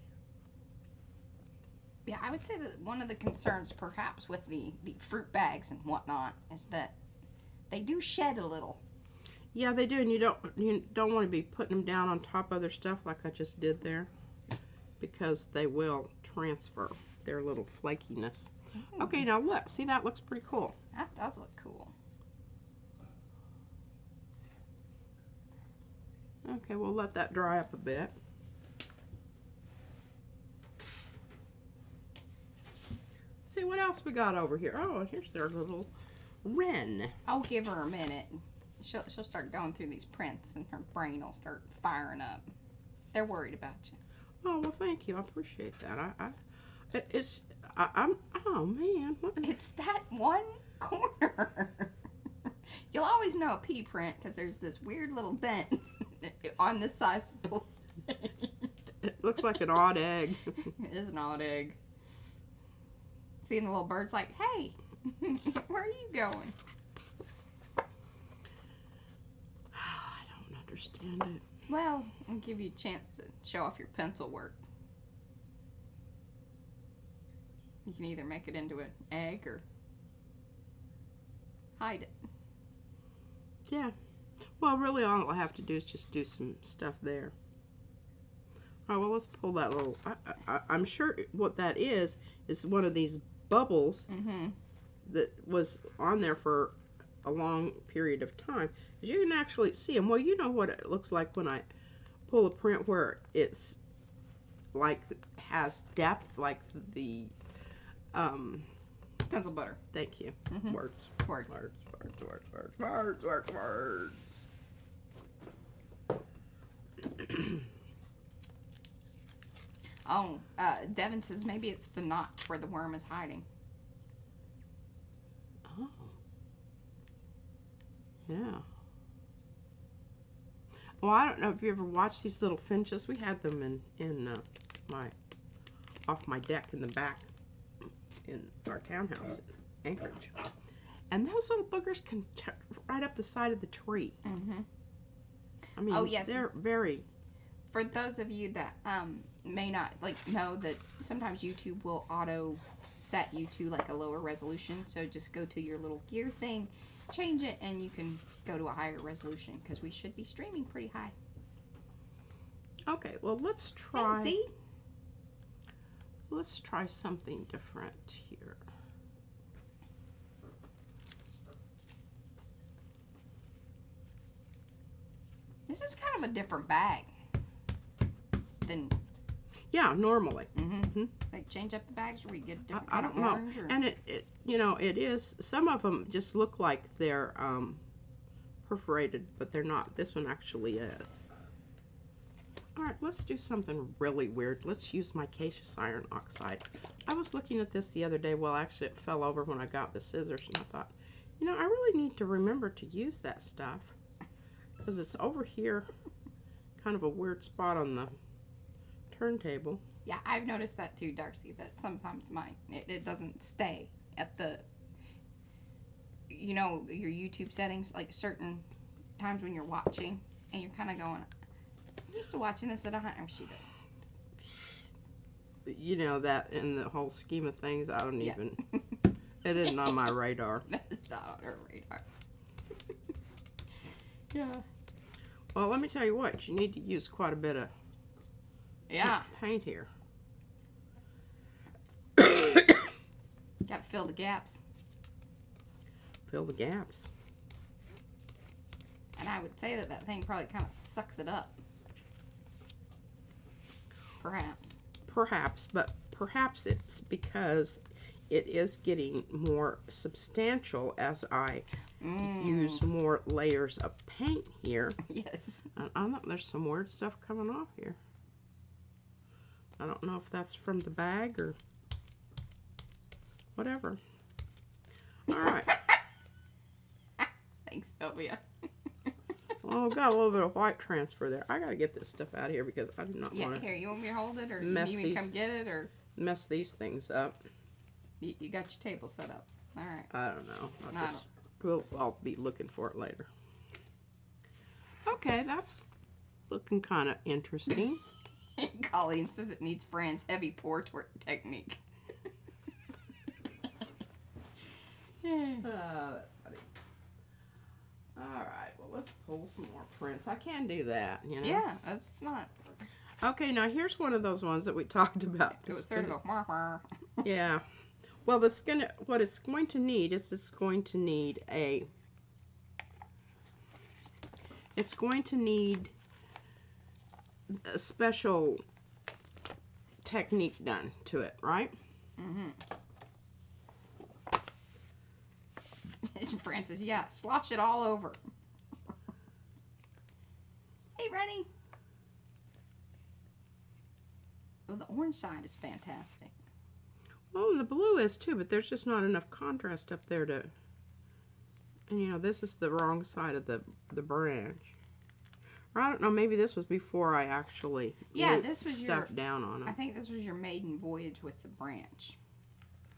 Yeah, I would say that one of the concerns perhaps with the fruit bags and whatnot is that they do shed a little. Yeah, they do, and you don't want to be putting them down on top of other stuff like I just did there, because they will transfer their little flakiness. Okay, now look. See, that looks pretty cool. That does look cool. Okay, we'll let that dry up a bit. See what else we got over here. Oh, here's their little wren. I'll give her a minute. She'll start going through these prints and her brain will start firing up. They're worried about you. Oh, well, thank you. I appreciate that. I'm, oh, man. What? It's that one corner. You'll always know a pea print because there's this weird little dent on this size of the It looks like an odd egg. It is an odd egg. Seeing the little bird's like, hey, where are you going? I don't understand it. Well, I'll give you a chance to show off your pencil work. You can either make it into an egg or hide it. Yeah. Well, really, all I have to do is just do some stuff there. All right, well, let's pull that little... I'm sure what that is one of these bubbles that was on there for a long period of time. You can actually see them. Well, you know what it looks like when I pull a print where it's like has depth, like the Stencil butter. thank you. Words. Words. Words. Words. Words. Words. Oh, Devin says maybe it's the notch where the worm is hiding. Oh. Yeah. Well, I don't know if you ever watched these little finches. We had them in off my deck in the back in our townhouse in Anchorage. And those little boogers can right up the side of the tree. I mean, Oh, yes. they're very... For those of you that may not know that sometimes YouTube will auto set you to like a lower resolution, so just go to your little gear thing, change it, and you can go to a higher resolution because we should be streaming pretty high. Okay, well, let's try... Hey, Let's try something different here. this is kind of a different bag than Yeah, normally. like change up the bags or we get different I kind don't of know. orange or... And it you know, it is, some of them just look like they're perforated, but they're not. This one actually is. All right, let's do something really weird. Let's use micaceous iron oxide. I was looking at this the other day. Well, actually, it fell over when I got the scissors, and I thought, you know, I really need to remember to use that stuff because it's over here, kind of a weird spot on the turntable. Yeah, I've noticed that too, Darcy, that sometimes it doesn't stay at the, you know, your YouTube settings, like certain times when you're watching and you're kind of going, I'm used to watching this at a high, she does. You know, that in the whole scheme of things, I don't even, it isn't on my radar. It's not on her radar. Yeah. Well, let me tell you what, you need to use quite a bit of paint here. Gotta fill the gaps. Fill the gaps. And I would say that thing probably kind of sucks it up. Perhaps. Perhaps, but perhaps it's because it is getting more substantial as I use more layers of paint here. Yes. I don't know, there's some weird stuff coming off here. I don't know if that's from the bag or whatever. All right. Sylvia. Oh, got a little bit of white transfer there. I gotta get this stuff out of here because I do not Yeah, want to here, you want me to hold it, or mess you need me to these- come get it, or mess these things up. you got your table set up? All right. I don't know. I I'll be looking for it later. Okay, that's looking kind of interesting. Colleen says it needs Fran's heavy pour technique. Oh, that's funny. Alright, well, let's pull some more prints. I can do that, you know? Yeah, that's not. Okay, now here's one of those ones that we talked about. It was sort of a wah-wah. Yeah. Well, what it's going to need is it's going to need a special technique done to it, right? Mm-hmm. Fran says, yeah, slosh it all over. Hey, Rennie. Oh, the orange side is fantastic. Well, and the blue is too, but there's just not enough contrast up there to... And, you know, this is the wrong side of the branch. Or I don't know, maybe this was before I actually this was stuff down on I them. think this was your maiden voyage with the branch.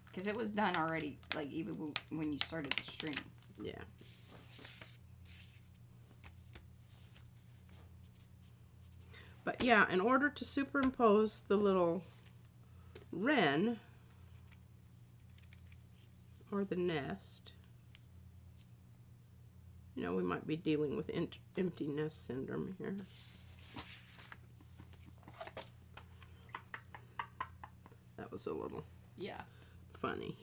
Because it was done already, like, even when you started the stream. Yeah. But, yeah, in order to superimpose the little wren, or the nest, you know, we might be dealing with empty nest syndrome here. That was a little Yeah. funny.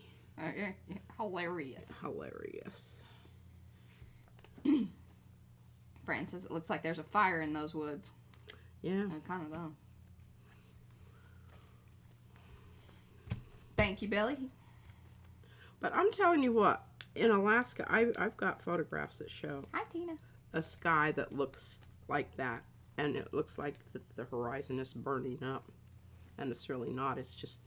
Hilarious. Hilarious. Fran says it looks like there's a fire in those woods. Yeah. It kind of does. Thank you, Billy. But I'm telling you what, in Alaska, I've got photographs that show Hi, Tina. a sky that looks like that. And it looks like the horizon is burning up. And it's really not. It's just,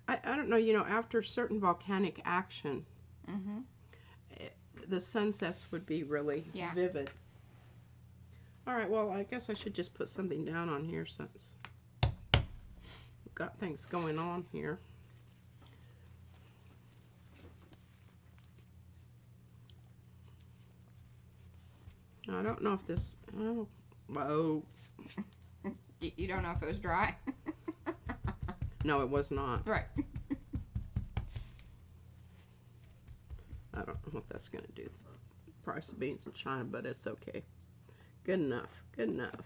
I don't know, you know, after certain volcanic action, Mm-hmm. the sunsets would be really vivid. All right, well, I guess I should just put something down on here since we've got things going on here. I don't know if this, oh, whoa. You don't know if it was dry? No, it was not. Right. I don't know what that's going to do to the price of beans in China, but it's okay. Good enough. Good enough.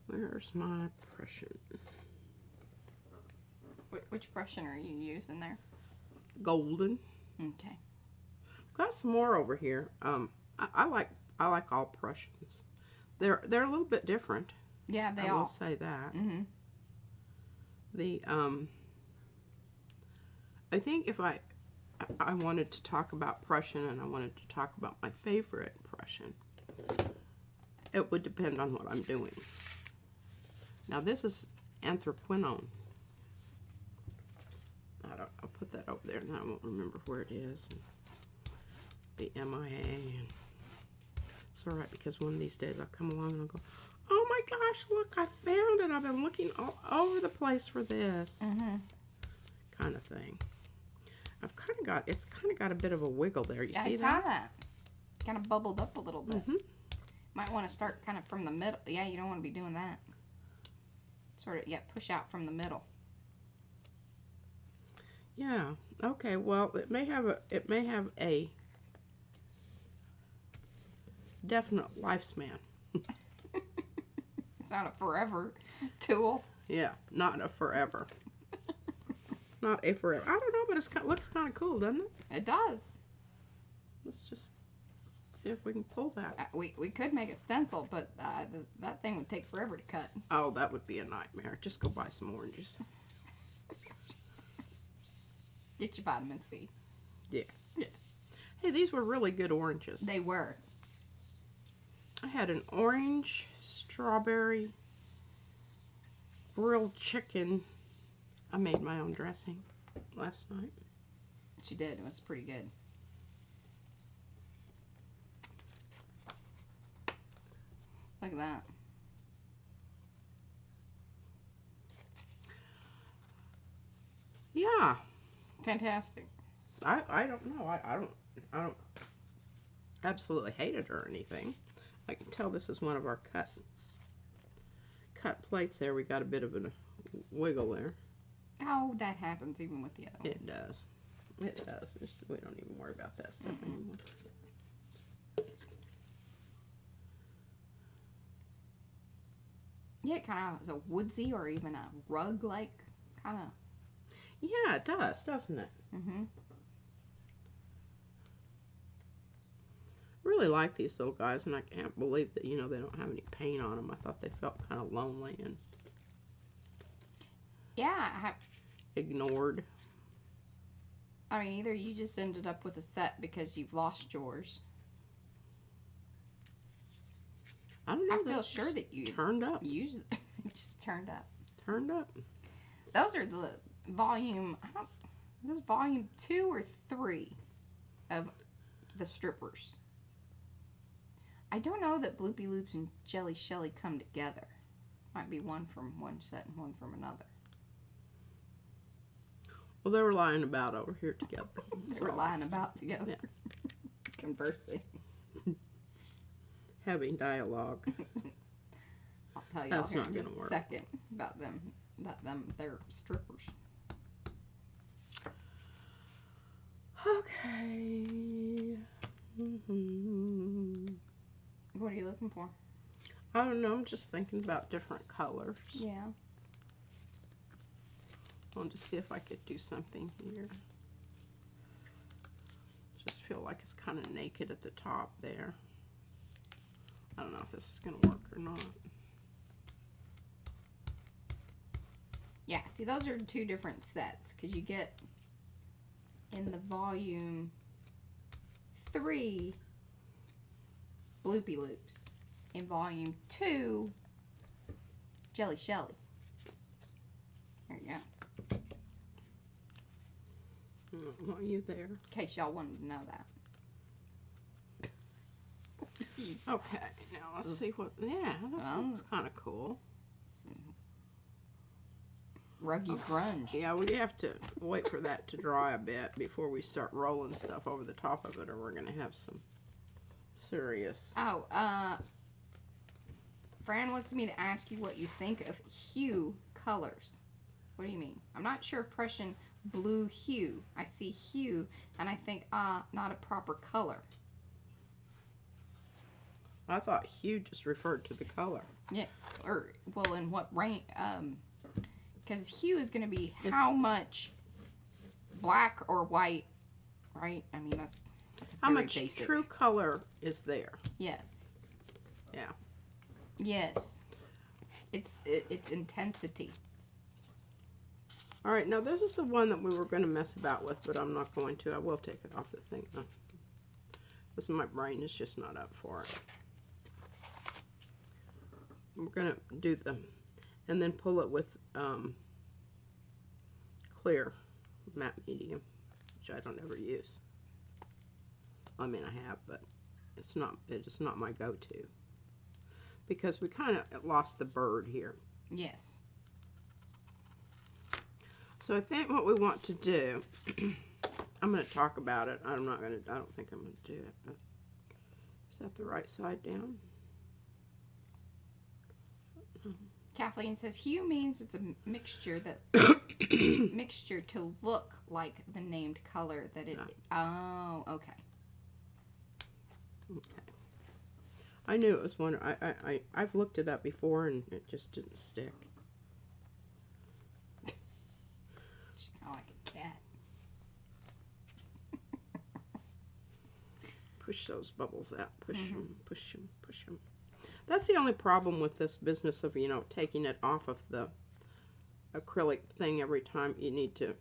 Where's my Prussian? Which Prussian are you using there? Golden. Okay. Got some more over here. I like all Prussians. They're a little bit different. Yeah, they I all. will say that. Mm-hmm. The I think if I wanted to talk about Prussian and I wanted to talk about my favorite Prussian, it would depend on what I'm doing. Now this is anthraquinone. I'll put that over there and I won't remember where it is. Be MIA. And it's alright because one of these days I'll come along and I'll go, oh my gosh, look, I found it. I've been looking all over the place for this. Mm-hmm. Kind of thing. It's kind of got a bit of a wiggle there. You Yeah, see I saw that. Kind of bubbled up a little bit. Mm-hmm. Might want to start kind of from the middle. Yeah, you don't want to be doing that. Sort of, push out from the middle. Yeah. Okay. Well, it may have a definite lifespan. It's not a forever tool. Yeah, not a forever. Not a forever. I don't know, but it looks kind of cool, doesn't it? It does. Let's just see if we can pull that. We could make a stencil, but that thing would take forever to cut. Oh, that would be a nightmare. Just go buy some oranges. Get your vitamin C. Yeah. Yeah. Hey, these were really good oranges. They were. I had an orange, strawberry, grilled chicken. I made my own dressing last night. She did. It was pretty good. Look at that. Yeah. Fantastic. I don't know. I don't absolutely hate it or anything. I can tell this is one of our cut plates there. We got a bit of a wiggle there. Oh, that happens even with the other ones. It does. It does. We don't even worry about that stuff anymore. Yeah, it kind of is a woodsy or even a rug-like kind of. Yeah, it does, doesn't it? Mm-hmm. Really like these little guys, and I can't believe that, you know, they don't have any paint on them. I thought they felt kind of lonely and Yeah, ignored. I mean, either you just ended up with a set because you've lost yours. I don't know. I feel sure that you turned up. Use it just turned up. Turned up. Those are the volume. This is volume 2 or 3 of the strippers. I don't know that Bloopy Loops and Jelly Shelly come together. Might be one from one set and one from another. Well, they were lying about over here together. They were lying about together. Yeah. Conversing. Having dialogue. I'll tell you That's all here not in gonna just a work. second about them. They're strippers. Okay. What are you looking for? I don't know. I'm just thinking about different colors. Yeah. I wanted to see if I could do something here. Just feel like it's kind of naked at the top there. I don't know if this is going to work or not. Yeah, see, those are 2 different sets because you get in the volume 3 Bloopy Loops. In volume 2, Jelly Shelly. There you go. I don't want you there. In case y'all wanted to know that. Okay, now let's see what. Yeah, that looks kind of cool. Some ruggy grunge. Yeah, we have to wait for that to dry a bit before we start rolling stuff over the top of it, or we're going to have some serious. Oh, Fran wants me to ask you what you think of hue colors. What do you mean? I'm not sure of Prussian blue hue. I see hue, and I think, not a proper color. I thought hue just referred to the color. Yeah, or, well, in what range, because hue is going to be how much black or white, right? I mean, that's How very much basic. true color is there? Yes. Yeah. Yes. It's intensity. All right, now this is the one that we were going to mess about with, but I'm not going to. I will take it off the thing, though. Because my brain is just not up for it. We're going to do them and then pull it with clear matte medium, which I don't ever use. I mean, I have, but it is not my go-to. Because we kind of lost the bird here. Yes. So I think what we want to do, I'm going to talk about it. I don't think I'm going to do it, but is that the right side down? Kathleen says hue means it's a mixture that mixture to look like the named color that it. Oh, okay. Okay. I knew it was one. I've looked it up before and it just didn't stick. She's kind of like a cat. Push those bubbles out. Push them, push them, push them. That's the only problem with this business of, you know, taking it off of the acrylic thing every time you need to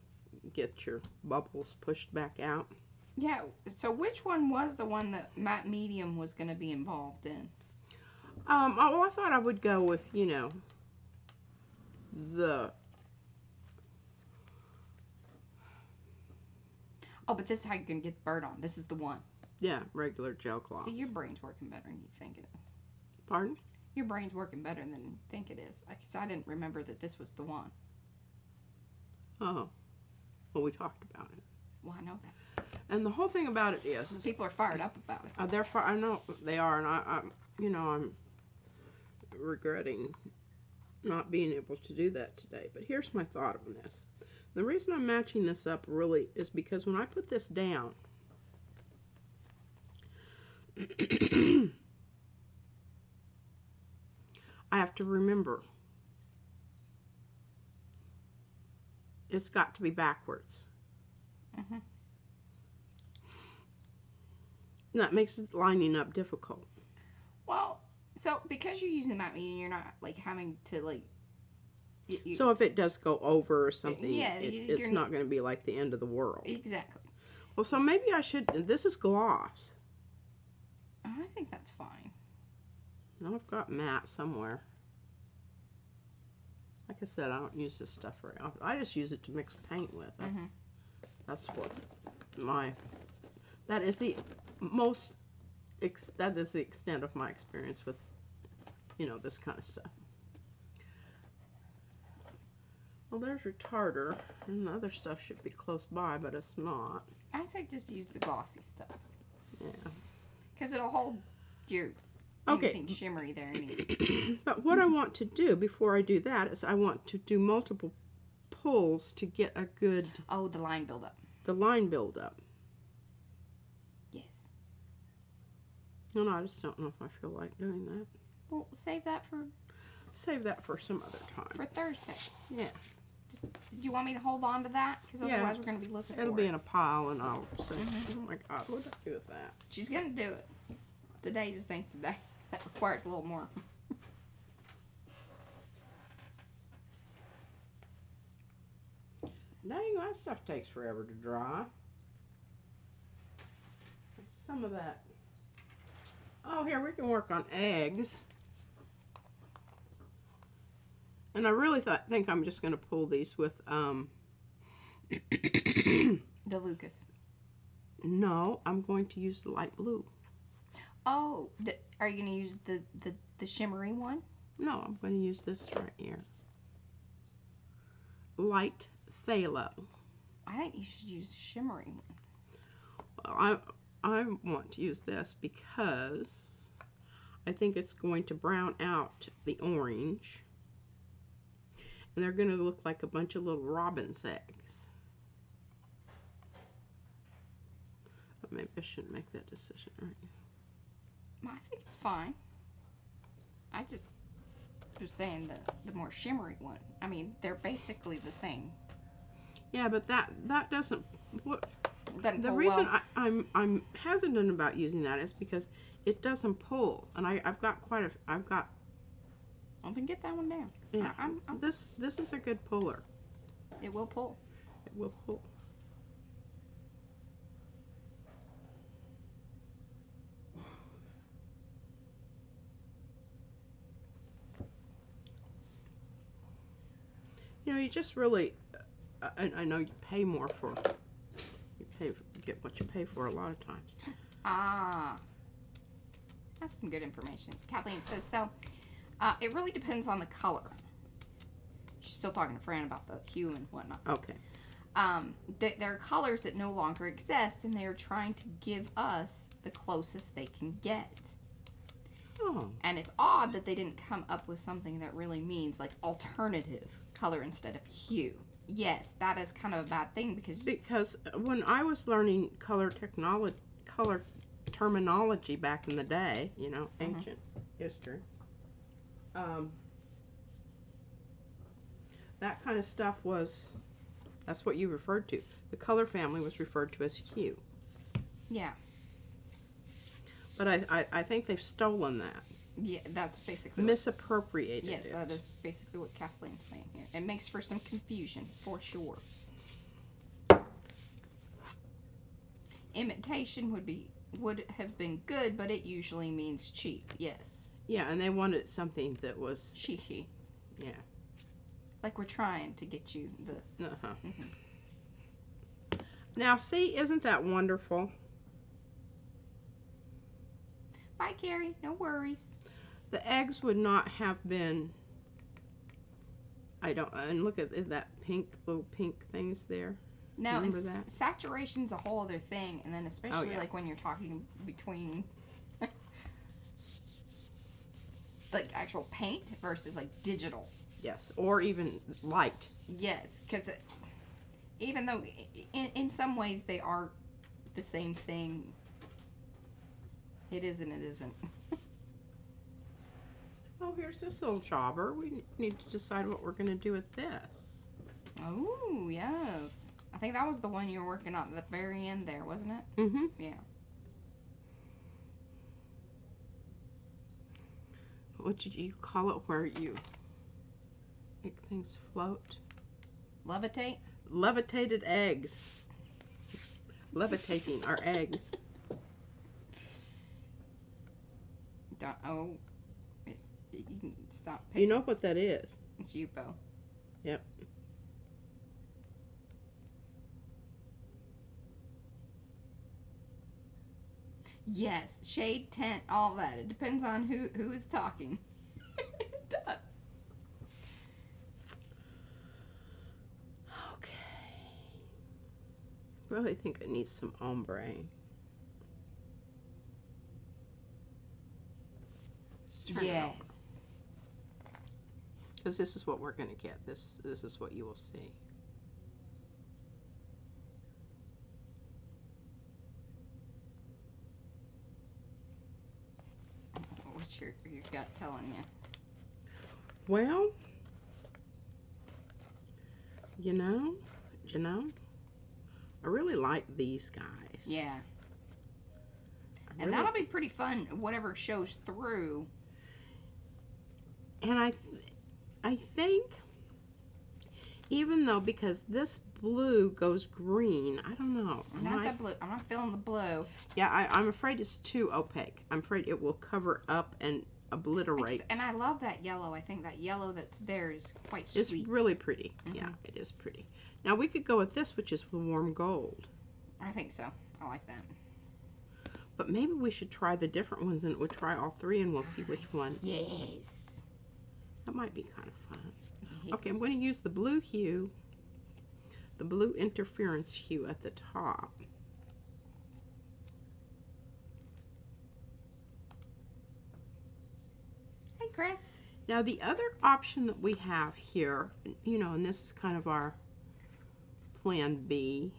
get your bubbles pushed back out. Yeah. So which one was the one that matte medium was going to be involved in? Well, I thought I would go with, you know, the... Oh, but this is how you're going to get the bird on. This is the one. Yeah, regular gel gloss. See, your brain's working better than you think it is. Pardon? Your brain's working better than you think it is. I guess I didn't remember that this was the one. Oh. Well, we talked about it. Well, I know that. And the whole thing about it is People are fired up about it. therefore, I know they are, and I'm regretting not being able to do that today. But here's my thought on this. The reason I'm matching this up really is because when I put this down, I have to remember it's got to be backwards. Mm-hmm. And that makes lining up difficult. Well, so because you're using that meaning you're not like having to like. So if it does go over or something, Yeah, it's not going to be like the end of the world. Exactly. Well, so maybe I should. This is gloss. I think that's fine. No, I've got matte somewhere. Like I said, I don't use this stuff very often. I just use it to mix paint with. That's what that is the most. That is the extent of my experience with, this kind of stuff. Well, there's your tartar, and the other stuff should be close by, but it's not. I say just use the glossy stuff. Yeah. Because it'll hold your anything shimmery there anyway. But what I want to do before I do that is I want to do multiple pulls to get a good... Oh, the line buildup. The line buildup. Yes. No, I just don't know if I feel like doing that. Well, save that for some other time. for Thursday. Yeah. Do you want me to hold on to that? Because otherwise we're going to be looking It'll for be it. in a pile, and I'll say, oh my God, what did I do with that? She's going to do it. Today just ain't the day. That requires a little more. Dang, that stuff takes forever to dry. Some of that. Oh, here, we can work on eggs. And I really think I'm just going to pull these with, The Lucas. No, I'm going to use the light blue. Oh, are you going to use the shimmery one? No, I'm going to use this right here. Light phthalo. I think you should use the shimmery one. Well, I want to use this because I think it's going to brown out the orange. And they're going to look like a bunch of little robin's eggs. But maybe I shouldn't make that decision right now. I think it's fine. I just was saying the more shimmery one. I mean, they're basically the same. Yeah, but that doesn't. Doesn't The pull reason well. I'm hesitant about using that is because it doesn't pull, and I've got Well, then get that one down. yeah. I'm This is a good puller. it will pull. It will pull. You just really, I know you pay more for, get what you pay for a lot of times. Ah, that's some good information. Kathleen says, so it really depends on the color. She's still talking to Fran about the hue and whatnot. Okay. There are colors that no longer exist, and they're trying to give us the closest they can get. Oh. And it's odd that they didn't come up with something that really means like alternative color instead of hue. Yes, that is kind of a bad thing because when I was learning color terminology back in the day, ancient history, that kind of stuff that's what you referred to. The color family was referred to as hue. yeah. But I think they've stolen that. Yeah, that's basically Misappropriated yes, it. that is basically what Kathleen's saying here. It makes for some confusion, for sure. Imitation would have been good, but it usually means cheap. Yes. Yeah, and they wanted something that was She. yeah. Like we're trying to get you the. Uh-huh. Now, see, isn't that wonderful? Bye, Carrie. No worries. The eggs would not have been, and look at that pink, little pink things there. No, Remember and that? saturation's a whole other thing, and then especially yeah. like when you're talking between like actual paint versus like digital. Yes, or even light. Yes, because even though in some ways they are the same thing, it is and it isn't. Oh, here's this little jobber. We need to decide what we're going to do with this. Oh, yes. I think that was the one you were working on at the very end there, wasn't it? Mm-hmm. Yeah. What did you call it where you make things float? Levitate? Levitated eggs. Levitating our eggs. Oh, it's, you can stop You picking. know what that is? It's Yupo. Yep. Yes, shade, tint, all that. It depends on who is talking. It does. Okay. Really think it needs some ombre. Let's turn it over. Yes. Because this is what we're going to get. This is what you will see. What's your gut telling you? Well, you know, I really like these guys. Yeah. I And really- that'll be pretty fun, whatever shows through. And I think, even though, because this blue goes green, I don't know. Not that blue. I'm not feeling the blue. Yeah, I'm afraid it's too opaque. I'm afraid it will cover up and obliterate. And I love that yellow. I think that yellow that's there is quite It's sweet. really pretty. Yeah, it is pretty. Now, we could go with this, which is warm gold. I think so. I like that. But maybe we should try the different ones, and we'll try all three, and we'll see which one. Yes. That might be kind of fun. Okay, I'm going to use the blue hue, the blue interference hue at the top. Hey, Chris. Now, the other option that we have here, you know, and this is kind of our plan B.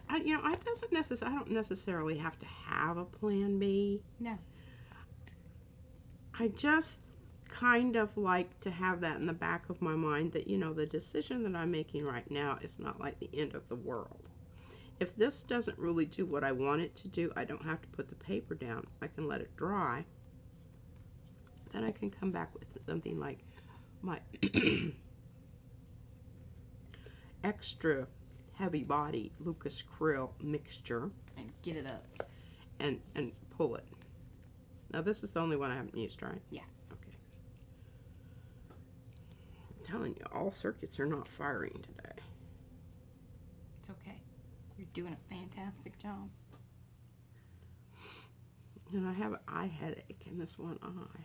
I don't necessarily have to have a plan B. No. I just kind of like to have that in the back of my mind that, you know, the decision that I'm making right now is not like the end of the world. If this doesn't really do what I want it to do, I don't have to put the paper down. I can let it dry. Then I can come back with something like my extra heavy body Lucas Krill mixture And get it up. and pull it. Now this is the only one I haven't used, right? Yeah. Okay. I'm telling you, all circuits are not firing today. It's okay. You're doing a fantastic job. And I have an eye headache in this one eye.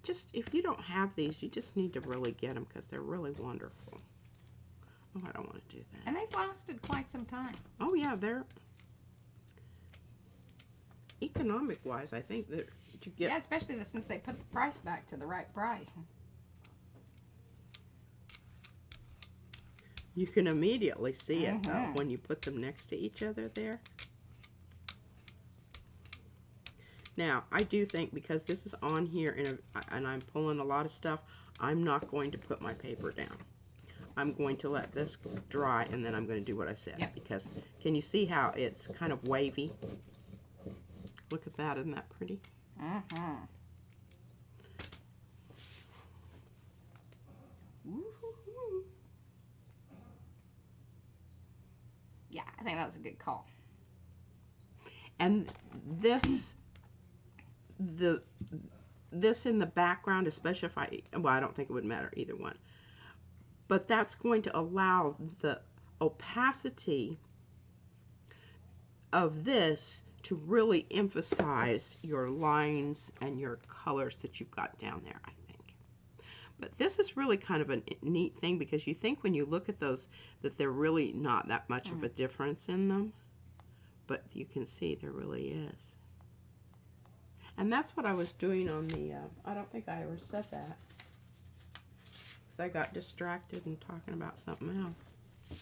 Just, if you don't have these, you just need to really get them because they're really wonderful. Oh, I don't want to do that. And they've lasted quite some time. Oh, yeah, they're economic-wise, I think that you get... Yeah, especially since they put the price back to the right price. You can immediately see it, though, when you put them next to each other there. Now, I do think because this is on here and I'm pulling a lot of stuff, I'm not going to put my paper down. I'm going to let this dry and then I'm going to do what I said. Yep. Because can you see how it's kind of wavy? Look at that. Isn't that pretty? Mm-hmm. Woo-hoo-hoo. Yeah, I think that was a good call. And this, this in the background, especially if I don't think it would matter either one. But that's going to allow the opacity of this to really emphasize your lines and your colors that you've got down there, I think. But this is really kind of a neat thing because you think when you look at those that they're really not that much of a difference in them. But you can see there really is. And that's what I was doing on the, I don't think I ever said that. Because I got distracted and talking about something else.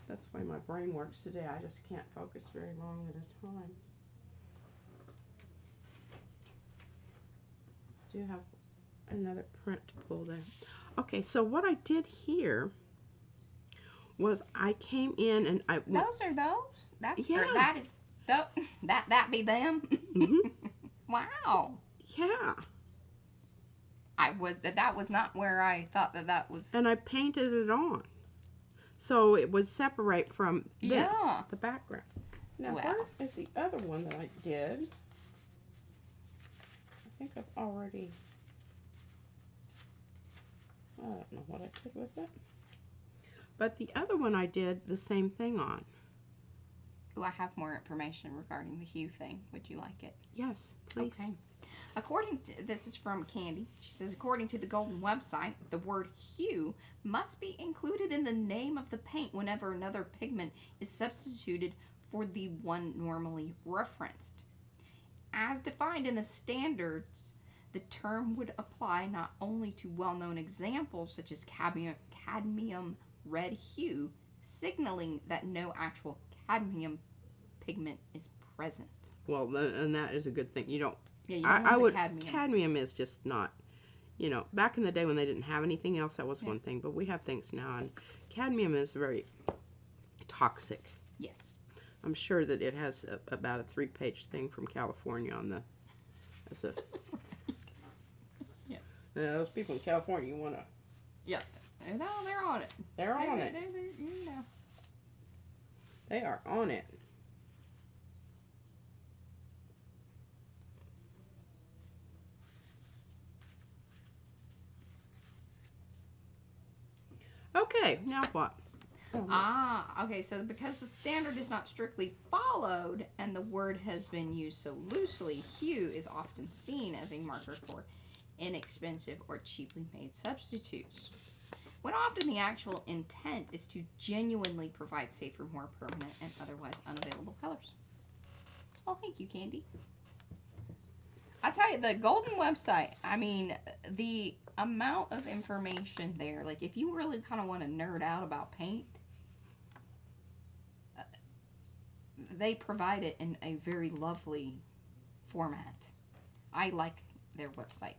That's the way my brain works today. I just can't focus very long at a time. Do you have another print to pull there? Okay, so what I did here was I came in and I went, Those are those? That, Yeah. or that is, that be them? Mhm. Wow. Yeah, That was not where I thought that was. and I painted it on. So it would separate from this, Yeah. the background. Now, Wow. where is the other one that I did? I think I've already, I don't know what I did with it. But the other one I did the same thing on. Ooh, I have more information regarding the hue thing. Would you like it? Yes, please. Okay. This is from Candy. She says, according to the Golden website, the word hue must be included in the name of the paint whenever another pigment is substituted for the one normally referenced. As defined in the standards, the term would apply not only to well-known examples such as cadmium red hue, signaling that no actual cadmium pigment is present. Well, and that is a good thing. You don't, Yeah, you don't I want the would, cadmium. cadmium is just not, you know, back in the day when they didn't have anything else, that was one thing, but we have things now, and cadmium is very toxic. Yes. I'm sure that it has about a 3-page thing from California on the, as a, Yeah. those people in California, you want to, Yeah. No, they're on it. they're on it. You know. They are on it. Okay, now what? Okay, so because the standard is not strictly followed and the word has been used so loosely, hue is often seen as a marker for inexpensive or cheaply made substitutes, when often the actual intent is to genuinely provide safer, more permanent, and otherwise unavailable colors. Well, thank you, Candy. I tell you, the Golden website, I mean, the amount of information there, like if you really kind of want to nerd out about paint, they provide it in a very lovely format. I like their website.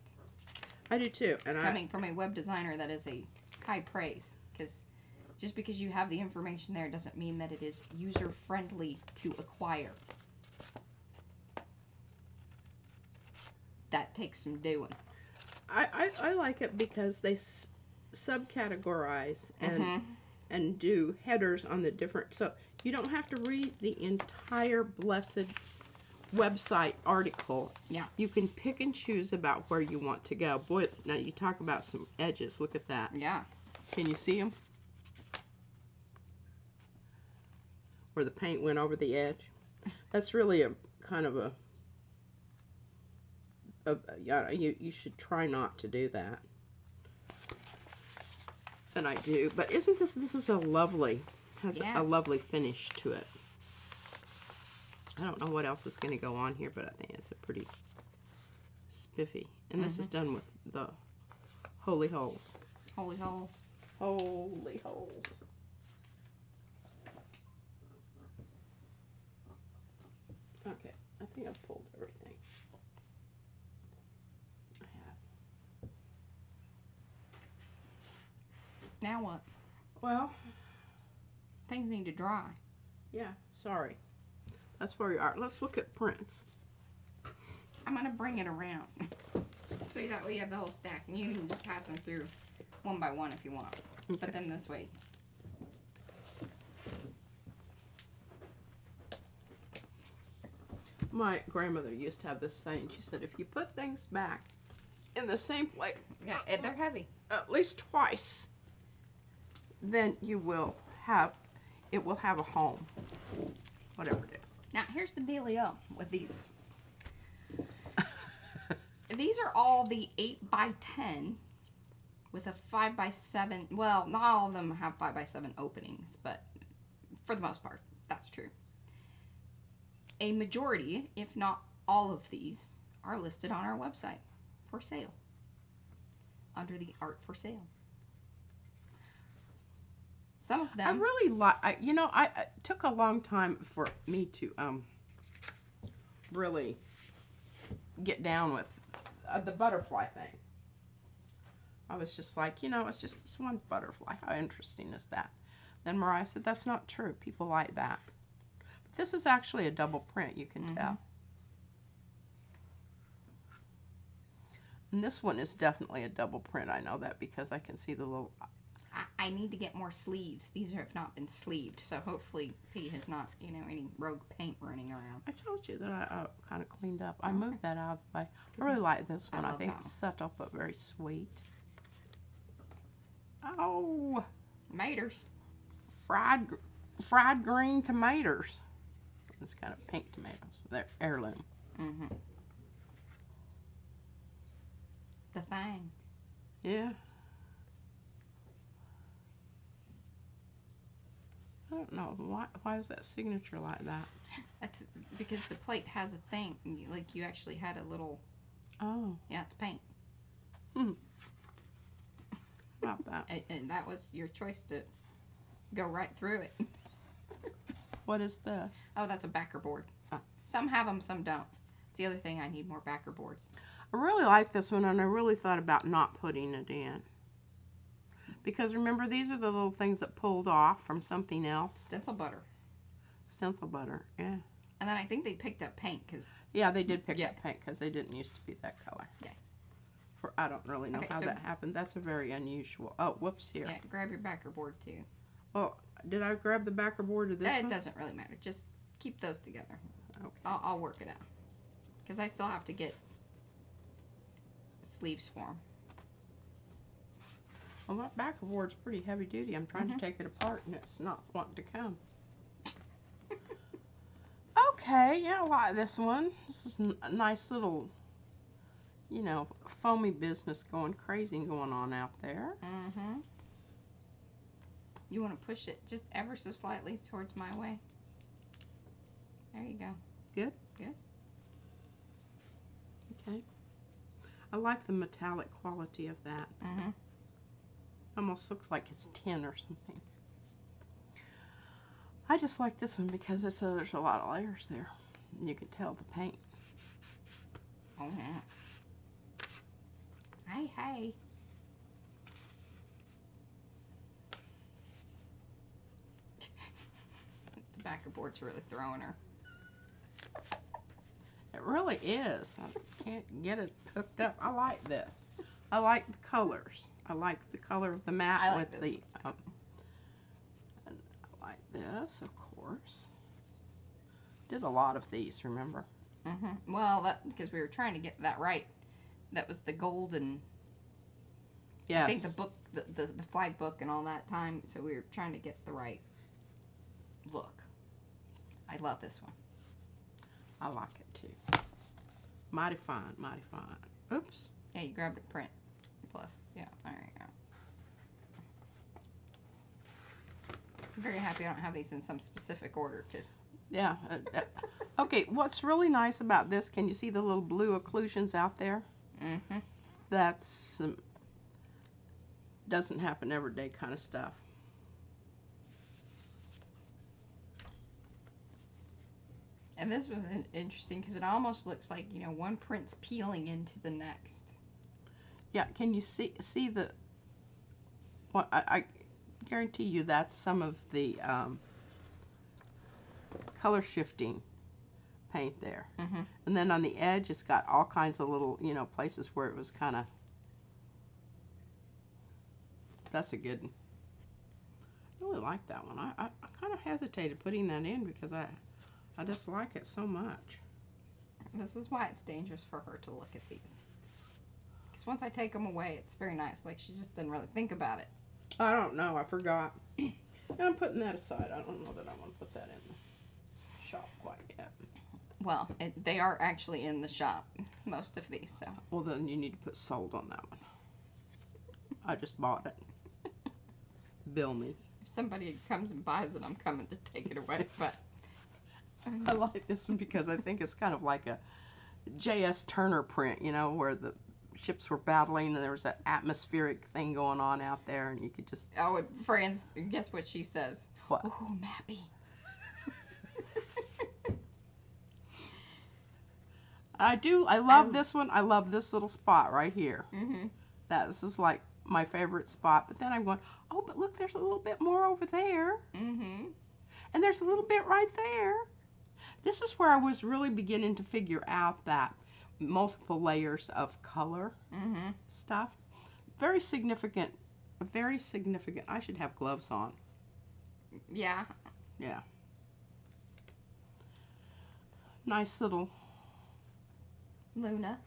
I do too, and Coming from a web designer, that is a high praise, because just because you have the information there doesn't mean that it is user-friendly to acquire. That takes some doing. I like it because they subcategorize and do headers on the different, so you don't have to read the entire blessed website article. Yeah. You can pick and choose about where you want to go. Boy, now you talk about some edges. Look at that. Yeah. Can you see them? Where the paint went over the edge. That's really a kind of a you should try not to do that. And I do. But isn't this is a lovely, has Yeah. a lovely finish to it. I don't know what else is going to go on here, but I think it's a pretty spiffy. And this is done with the Holy Holes. Holy holes. Holy Holes. Okay, I think I've pulled everything. I have. Now what? Well, Things need to dry. yeah, sorry. That's where we are. Let's look at prints. I'm going to bring it around. So that way you have the whole stack. And you can just pass them through one by one if you want. But then this way. My grandmother used to have this saying. She said, if you put things back in the same place Yeah, they're heavy. at least twice, then you will have, it will have a home. Whatever it is. Now, here's the dealio with these. These are all the 8x10 with a 5x7. Well, not all of them have 5x7 openings, but for the most part, that's true. A majority, if not all of these, are listed on our website for sale under the Art for Sale. Some of them. I really like. You know, it took a long time for me to really get down with the butterfly thing. I was just like, you know, it's just this one butterfly. How interesting is that? Then Mariah said, that's not true. People like that. But this is actually a double print, you can tell. And this one is definitely a double print. I know that because I can see the little... I need to get more sleeves. These have not been sleeved, so hopefully P has not, you know, any rogue paint running around. I told you that I kind of cleaned up. I moved that out of the way. I really like this one. I think it's subtle but very sweet. Oh, Maters. fried green tomatoes. It's kind of pink tomatoes. They're heirloom. The thing. Yeah. I don't know why is that signature like that? That's because the plate has a thing. Like you actually had a little. Oh. Yeah, it's paint. About that. And that was your choice to go right through it. What is this? Oh, that's a backer board. Oh. Some have them, some don't. It's the other thing. I need more backer boards. I really like this one, and I really thought about not putting it in. Because remember, these are the little things that pulled off from something else. Stencil butter. Stencil butter, yeah. And then I think they picked up paint because... Yeah, they did pick up paint because they didn't used to be that color. Yeah. I don't really know how that happened. That's a very unusual... Oh, whoops, here. Yeah, grab your backer board too. Well, did I grab the backer board of this one? It doesn't really matter. Just keep those together. Okay. I'll work it out. Because I still have to get sleeves for them. Well, that backer board's pretty heavy duty. I'm trying to take it apart and it's not wanting to come. Okay, yeah, I like this one. This is a nice little, you know, foamy business going crazy going on out there. You want to push it just ever so slightly towards my way. There you go. Good? Good. Okay. I like the metallic quality of that. Almost looks like it's tin or something. I just like this one because there's a lot of layers there. You can tell the paint. Oh, yeah. Hey, hey. The backer board's really throwing her. It really is. I can't get it hooked up. I like this. I like the colors. I like the color of the mat I like with this. the. And I like this, of course. Did a lot of these, remember? Well, that because we were trying to get that right. That was the golden. Yes. I think the book, the flag book, and all that time. So we were trying to get the right look. I love this one. I like it too. Mighty fine, mighty fine. Oops. Yeah, you grabbed a print. Plus, yeah, there you go. I'm very happy I don't have these in some specific order, because... Yeah. Okay, what's really nice about this, can you see the little blue occlusions out there? That's doesn't happen every day kind of stuff. And this was interesting, because it almost looks like, you know, one print's peeling into the next. Yeah, can you see the... Well, I guarantee you that's some of the color shifting paint there. And then on the edge, it's got all kinds of little, you know, places where it was kind of... That's a good one. I really like that one. I kind of hesitated putting that in because I just like it so much. This is why it's dangerous for her to look at these. Because once I take them away, it's very nice. Like, she just doesn't really think about it. I don't know. I forgot. I'm putting that aside. I don't know that I want to put that in. shop quite yet. Well, they are actually in the shop, most of these, so. Well, then you need to put sold on that one. I just bought it. Bill me. If somebody comes and buys it, I'm coming to take it away, but. I like this one because I think it's kind of like a J.S. Turner print, you know, where the ships were battling and there was that atmospheric thing going on out there and you could just... Oh, and Fran's, guess what she says? What? Ooh, Mappy. I love this one. I love this little spot right here. Mm-hmm. This is like my favorite spot. But then I'm going, oh, but look, there's a little bit more over there. Mm-hmm. And there's a little bit right there. This is where I was really beginning to figure out that multiple layers of color stuff. Very significant. Very significant. I should have gloves on. Yeah. Yeah. Nice little Luna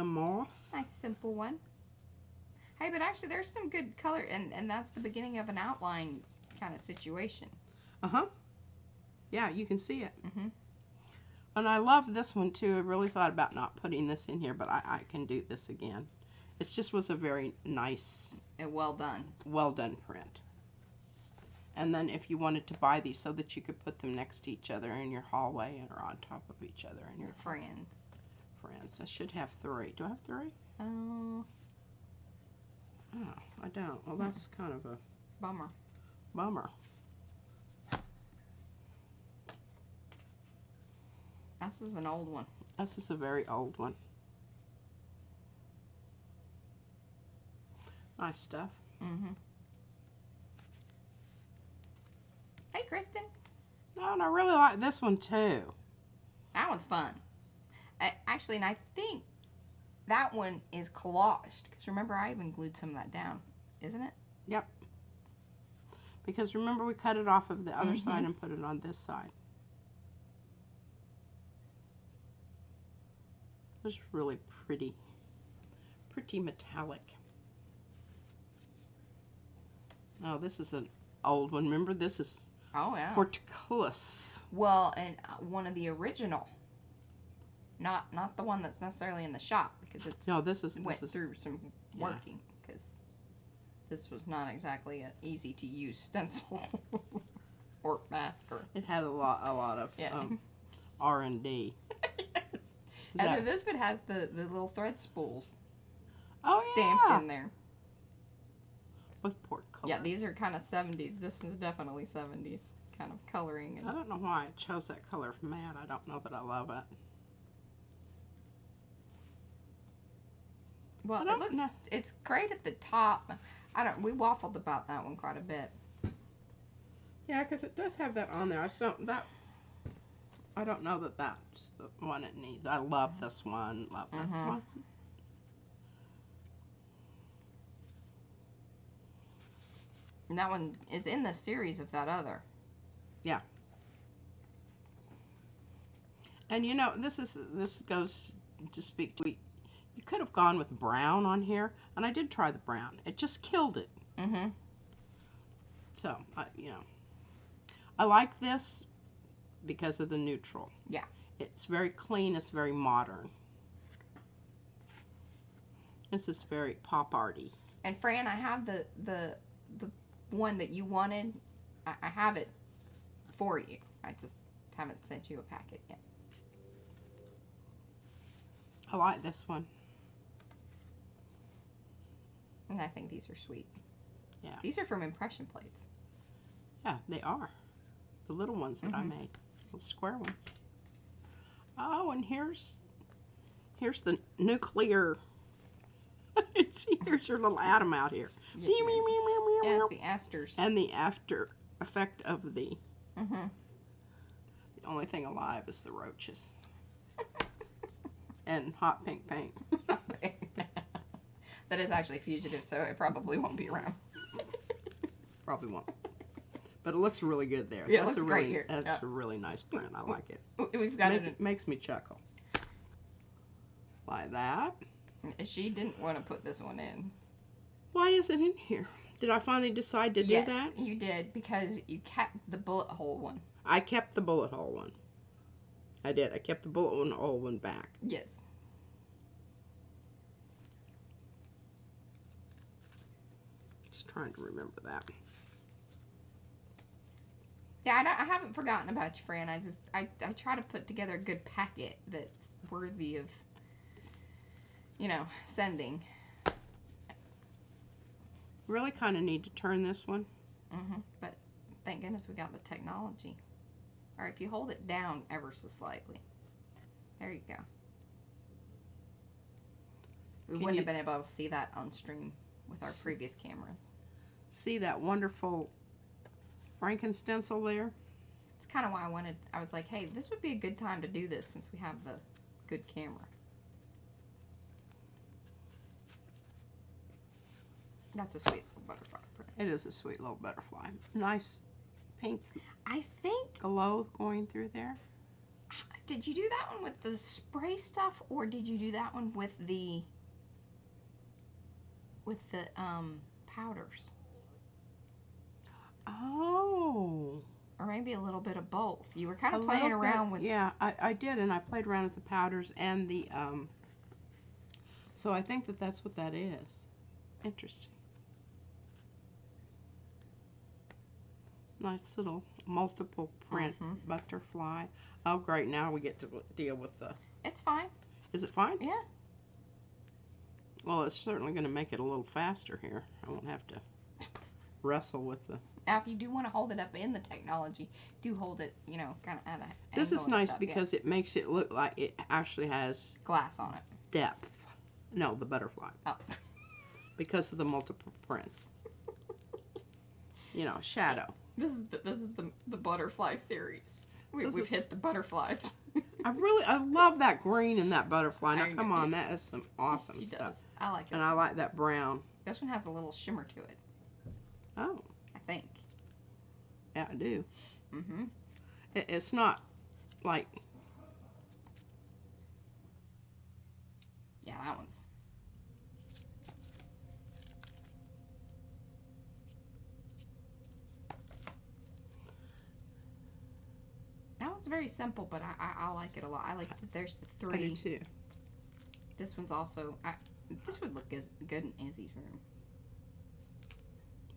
moth. Nice simple one. Hey, but actually there's some good color, and that's the beginning of an outline kind of situation. Uh-huh. Yeah, you can see it. Mm-hmm. And I love this one too. I really thought about not putting this in here, but I can do this again. It just was a very nice, And well done. well done print. And then if you wanted to buy these so that you could put them next to each other in your hallway or on top of each other in your Friends. friends. I should have 3. Do I have 3? Oh, Oh, I don't. Well, that's kind of a bummer. bummer. This is an old one. This is a very old one. Nice stuff. Mm-hmm. Hey, Kristen. Oh, and I really like this one too. That one's fun. Actually, and I think that one is collaged. Because remember, I even glued some of that down. Isn't it? Yep. Because remember, we cut it off of the other side and put it on this side. It's really pretty. Pretty metallic. Oh, this is an old one. Remember, this is Oh, yeah. portcullis. Well, and one of the original. Not the one that's necessarily in the shop. Because it's No, this is through some working. Because this was not exactly an easy to use stencil or mask. Or, It had a lot of R&D. and then this one has the little thread spools Oh, stamped yeah. in there. With portcullis. Yeah, these are kind of 70s. This one's definitely 70s kind of coloring. I don't know why I chose that color for matte. I don't know that I love it. Well, I it don't looks, know. it's great at the top. We waffled about that one quite a bit. Yeah, because it does have that on there. I don't know that that's the one it needs. I love this one. Love this one. And that one is in the series of that other. Yeah. And you know, this goes to speak to, you could have gone with brown on here, and I did try the brown. It just killed it. Mm-hmm. So, you know, I like this because of the neutral. Yeah. It's very clean. It's very modern. This is very pop arty. And Fran, I have the one that you wanted. I have it for you. I just haven't sent you a packet yet. I like this one. And I think these are sweet. Yeah. These are from impression plates. Yeah, they are. The little ones that I made. Little square ones. Oh, and here's the nuclear. See, here's your little atom out here. Yes, the asters. And the after effect of the... Mm-hmm. The only thing alive is the roaches. And hot pink paint. That is actually fugitive, so it probably won't be around. Probably won't. But it looks really good there. Yeah, That's it looks a really, great here. That's a really nice print. I like it. We've got it. Makes me chuckle. Like that. She didn't want to put this one in. Why is it in here? Did I finally decide to do Yes, that? you did, because you kept the bullet hole one. I kept the bullet hole one. I did. I kept the bullet hole one back. Yes. Just trying to remember that. Yeah, I haven't forgotten about you, Fran. I try to put together a good packet that's worthy of, sending. Really kind of need to turn this one. But thank goodness we got the technology. Or if you hold it down ever so slightly. There you go. We wouldn't have been able to see that on stream with our previous cameras. See that wonderful Franken-stencil there? It's kind of why I was like, hey, this would be a good time to do this since we have the good camera. That's a sweet little butterfly print. It is a sweet little butterfly. Nice pink I think, glow going through there. did you do that one with the spray stuff, or did you do that one with the powders? Oh. Or maybe a little bit of both. You were kind of A playing little around bit, with... Yeah, I did, and I played around with the powders and the, so I think that's what that is. Interesting. Nice little multiple print butterfly. Oh, great, now we get to deal with the... It's fine. Is it fine? Yeah. Well, it's certainly going to make it a little faster here. I won't have to wrestle with the... Now, if you do want to hold it up in the technology, do hold it, kind of at an This angle is and nice stuff, because it makes it look like it actually has glass on it. depth. No, the butterfly. Oh. Because of the multiple prints. Shadow. This is the butterfly series. We've hit the butterflies. I love that green in that butterfly. Now, I come know. on, that is some awesome She stuff. does. I like this And I one. like that brown. This one has a little shimmer to it, Oh, I think. yeah, I do. Mm-hmm. It's not like... Yeah, that one's... That one's very simple, but I like it a lot. I like that there's the I do three. too. This one's also... this would look as good in Izzy's room.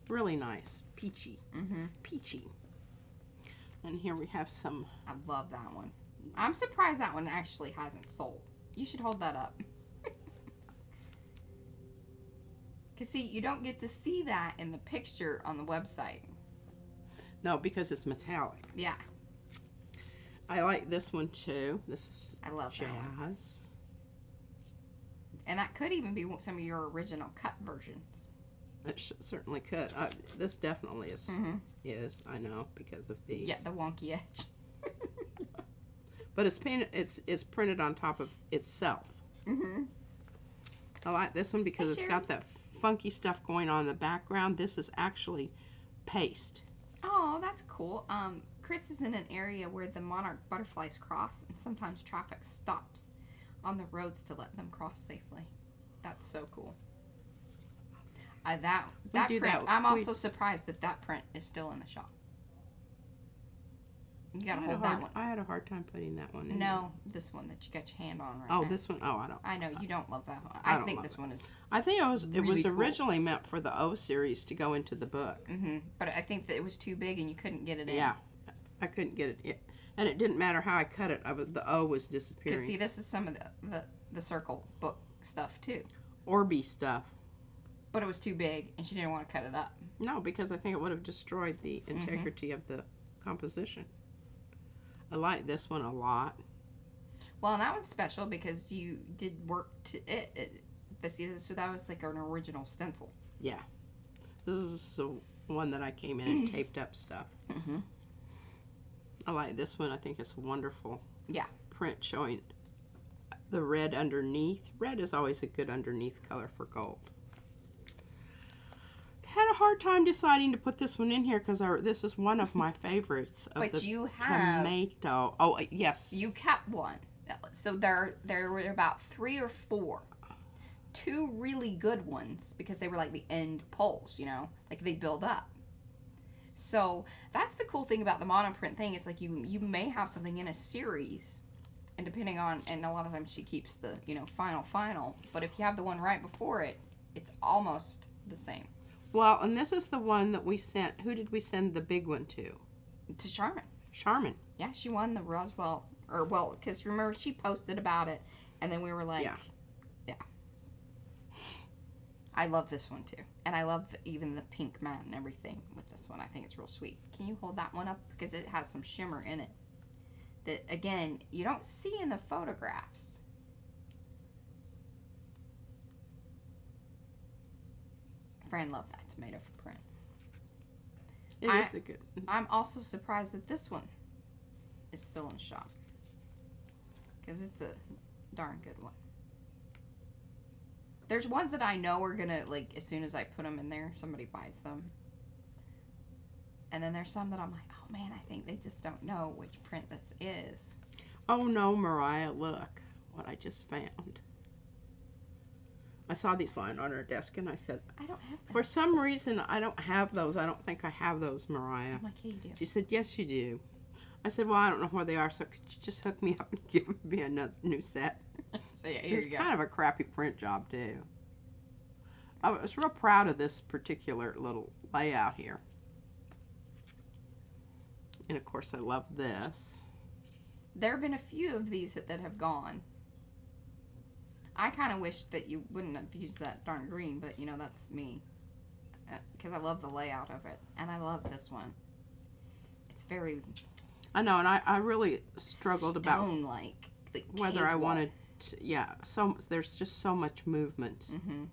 Really nice. Peachy. Mm-hmm. Peachy. And here we have some... I love that one. I'm surprised that one actually hasn't sold. You should hold that up. Because, see, you don't get to see that in the picture on the website. No, because it's metallic. Yeah. I like this one too. This is I love that one. jazz. And that could even be some of your original cut versions. It certainly could. This definitely is. Is, I know, because of these. Yeah, the wonky edge. But it's painted. It's printed on top of itself. I like this one because it's got that funky stuff going on in the background. This is actually paste. Oh, that's cool. Chris is in an area where the monarch butterflies cross, and sometimes traffic stops on the roads to let them cross safely. That's so cool. That print. I'm also surprised that print is still in the shop. You gotta hold that one. I had a hard time putting that one in. No, this one that you got your hand on right Oh, now. this one. Oh, I don't. I know you don't love that one. I I don't think love this it. one is. I think it was really cool. originally meant for the O series to go into the book. But I think that it was too big and you couldn't get it in. Yeah, I couldn't get it in. And it didn't matter how I cut it. The O was Because disappearing. see, this is some of the circle book stuff too. Orby stuff. But it was too big and she didn't want to cut it up. No, because I think it would have destroyed the integrity of the composition. I like this one a lot. Well, and that one's special because you did work to it. So that was like an original stencil. Yeah. This is the one that I came in and taped up stuff. I like this one. I think it's wonderful. Yeah. Print showing the red underneath. Red is always a good underneath color for gold. Had a hard time deciding to put this one in here because this is one of my favorites of But the you have... tomato. Oh, yes. You kept one. So there were about 3 or 4. two really good ones because they were like the end poles, you know, like they build up. So that's the cool thing about the monoprint thing. It's like you may have something in a series, and depending on, and a lot of times she keeps the, you know, final, but if you have the one right before it, it's almost the same. Well, and this is the one that we sent. Who did we send the big one to? To Charmin. Charmin. Yeah, she won the Roswell, or well, because remember she posted about it, and then we were like, Yeah. I love this one too, and I love even the pink matte and everything with this one. I think it's real sweet. Can you hold that one up, because it has some shimmer in it that again you don't see in the photographs. Fran loved that tomato for print. It is a good. I'm also surprised that this one is still in shop, because it's a darn good one. There's ones that I know are gonna, like, as soon as I put them in there, somebody buys them. And then there's some that I'm like, oh man, I think they just don't know which print this is. Oh no, Mariah, look what I just found. I saw these lying on her desk and I said, I don't have them. for some reason, I don't have those. I don't think I have those, Mariah. I'm like, yeah, you do. She said, yes, you do. I said, well, I don't know where they are, so could you just hook me up and give me a new set? So yeah, here It's you go. kind of a crappy print job, too. I was real proud of this particular little layout here. And, of course, I love this. There have been a few of these that have gone. I kind of wish that you wouldn't have used that darn green, but, you know, that's me. Because I love the layout of it. And I love this one. It's very... I know, and I really struggled about stone-like. The whether cave I wall. wanted to, yeah, so there's just so much movement. Mm-hmm.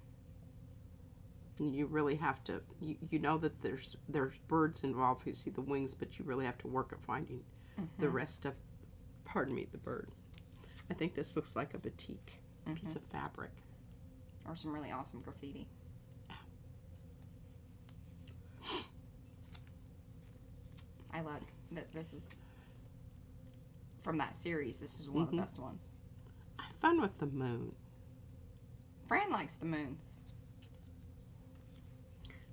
And you really have to, you know that there's birds involved. You see the wings, but you really have to work at finding the rest of, pardon me, the bird. I think this looks like a batik piece of fabric. Or some really awesome graffiti. I love that. This is from that series. This is one of the best ones. I have fun with the moon. Fran likes the moons.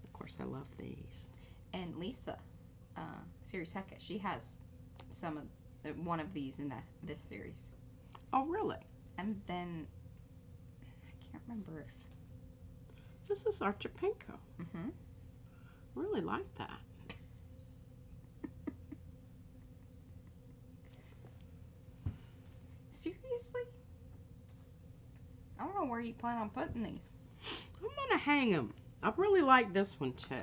Of course, I love these. And Lisa, Series Hecka, she has some of one of these in this series. Oh, really? And then I can't remember if This is Archipenko. mm-hmm. Really like that. Seriously? I don't know where you plan on putting these. I'm gonna hang them. I really like this one too.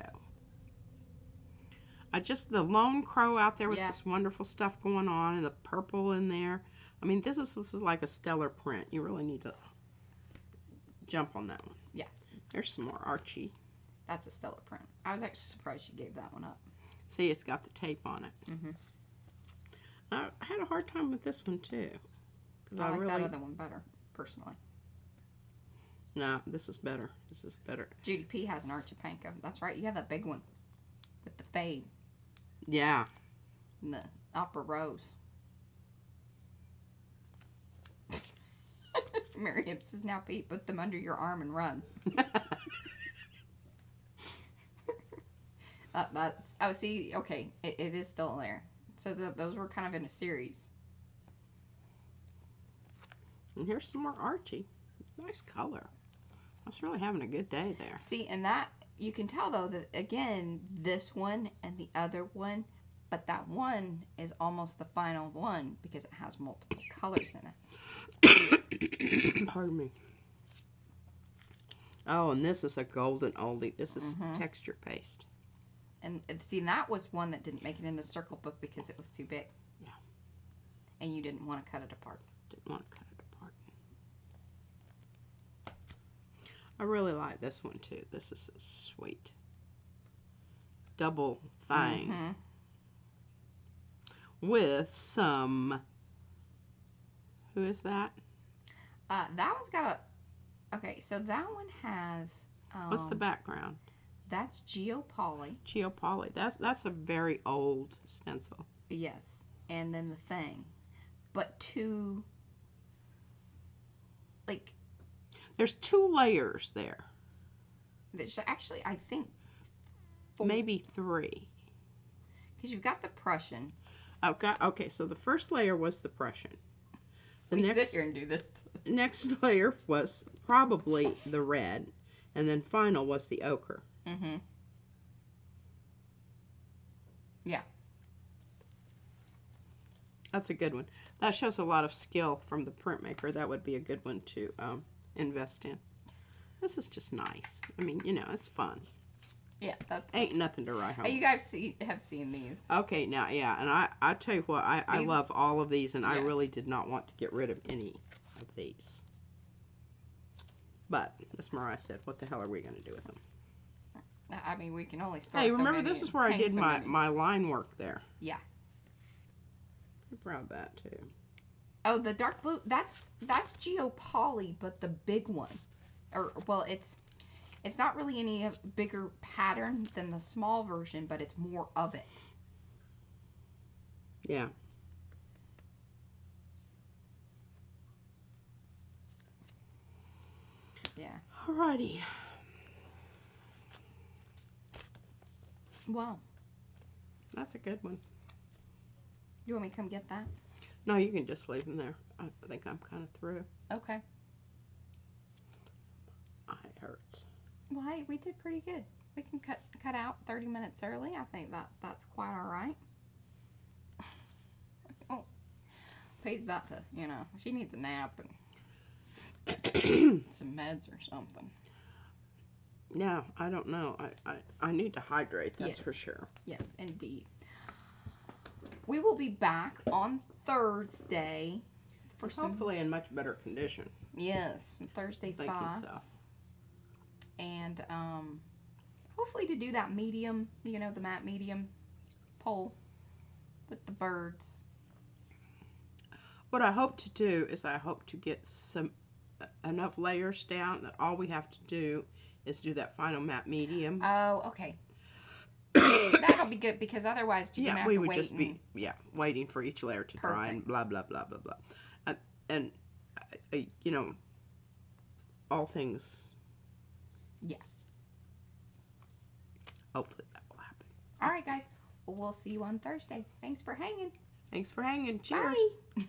The lone crow out there with this wonderful stuff going on, and the purple in there. I mean, this is like a stellar print. You really need to jump on that one. Yeah. There's some more Archie. That's a stellar print. I was actually surprised you gave that one up. See, it's got the tape on it. Mm-hmm. I had a hard time with this one too. I like that other one better, personally. No, this is better. This is better. Judy P has an Archipenko. That's right. You have that big one with the fade Yeah. and the opera rose. Miriam says, now Pete, put them under your arm and run. Oh, see, okay, it is still there. So those were kind of in a series. And here's some more Archie. Nice color. I was really having a good day there. See, and that, you can tell though that, again, this one and the other one, but that one is almost the final one because it has multiple colors in it. Pardon me. Oh, and this is a golden oldie. This is texture paste. And see, that was one that didn't make it in the circle book because it was too big. Yeah. And you didn't want to cut it apart. Didn't want to cut it apart. I really like this one too. This is a sweet double thing with some. Who is that? That one's got a. Okay, so that one has. What's the background? That's Geopoly. Geopoly. That's a very old stencil. Yes, and then the thing, but two. Like. There's 2 layers there. There's actually, I think, 4. Maybe 3. Because you've got the Prussian. Okay, so the first layer was the Prussian. The We sit here and do this. next layer was probably the red, and then final was the ochre. Mm-hmm. Yeah. That's a good one. That shows a lot of skill from the printmaker. That would be a good one to invest in. This is just nice. I mean, you know, it's fun. Yeah, that's... Ain't nothing to write home. You guys have seen these. Okay, now, yeah, and I tell you what, I love all of these, and I Yeah. really did not want to get rid of any of these. But, as Mariah said, what the hell are we going to do with them? I mean, we can only start Hey, so remember, many this is and where I hang did so many. my line work there. Yeah. I'm proud of that, too. Oh, the dark blue, that's Geopoly, but the big one. Or, well, it's not really any bigger pattern than the small version, but it's more of it. Yeah. Yeah. Alrighty. Wow. That's a good one. You want me to come get that? No, you can just leave them there. I think I'm kind of through. Okay. Eye hurts. Well, hey, we did pretty good. We can cut out 30 minutes early. I think that's quite all right. Oh, Paige's about to, you know, she needs a nap and some meds or something. No, I don't know. I need to hydrate, that's Yes. for sure. Yes, indeed. We will be back on Thursday for some... Hopefully in much better condition. Yes, some Thursday Thinking thoughts. so. And hopefully to do that medium, you know, the matte medium poll with the birds. What I hope to do is I hope to get enough layers down that all we have to do is do that final matte medium. Oh, okay. That'll be good because otherwise you're gonna have we to would wait just be waiting for each layer to dry and Perfect. blah blah blah blah blah. And you know, all things. Yeah. Hopefully that will happen. All right, guys. Well, we'll see you on Thursday. Thanks for hanging. Thanks for hanging. Cheers. Bye.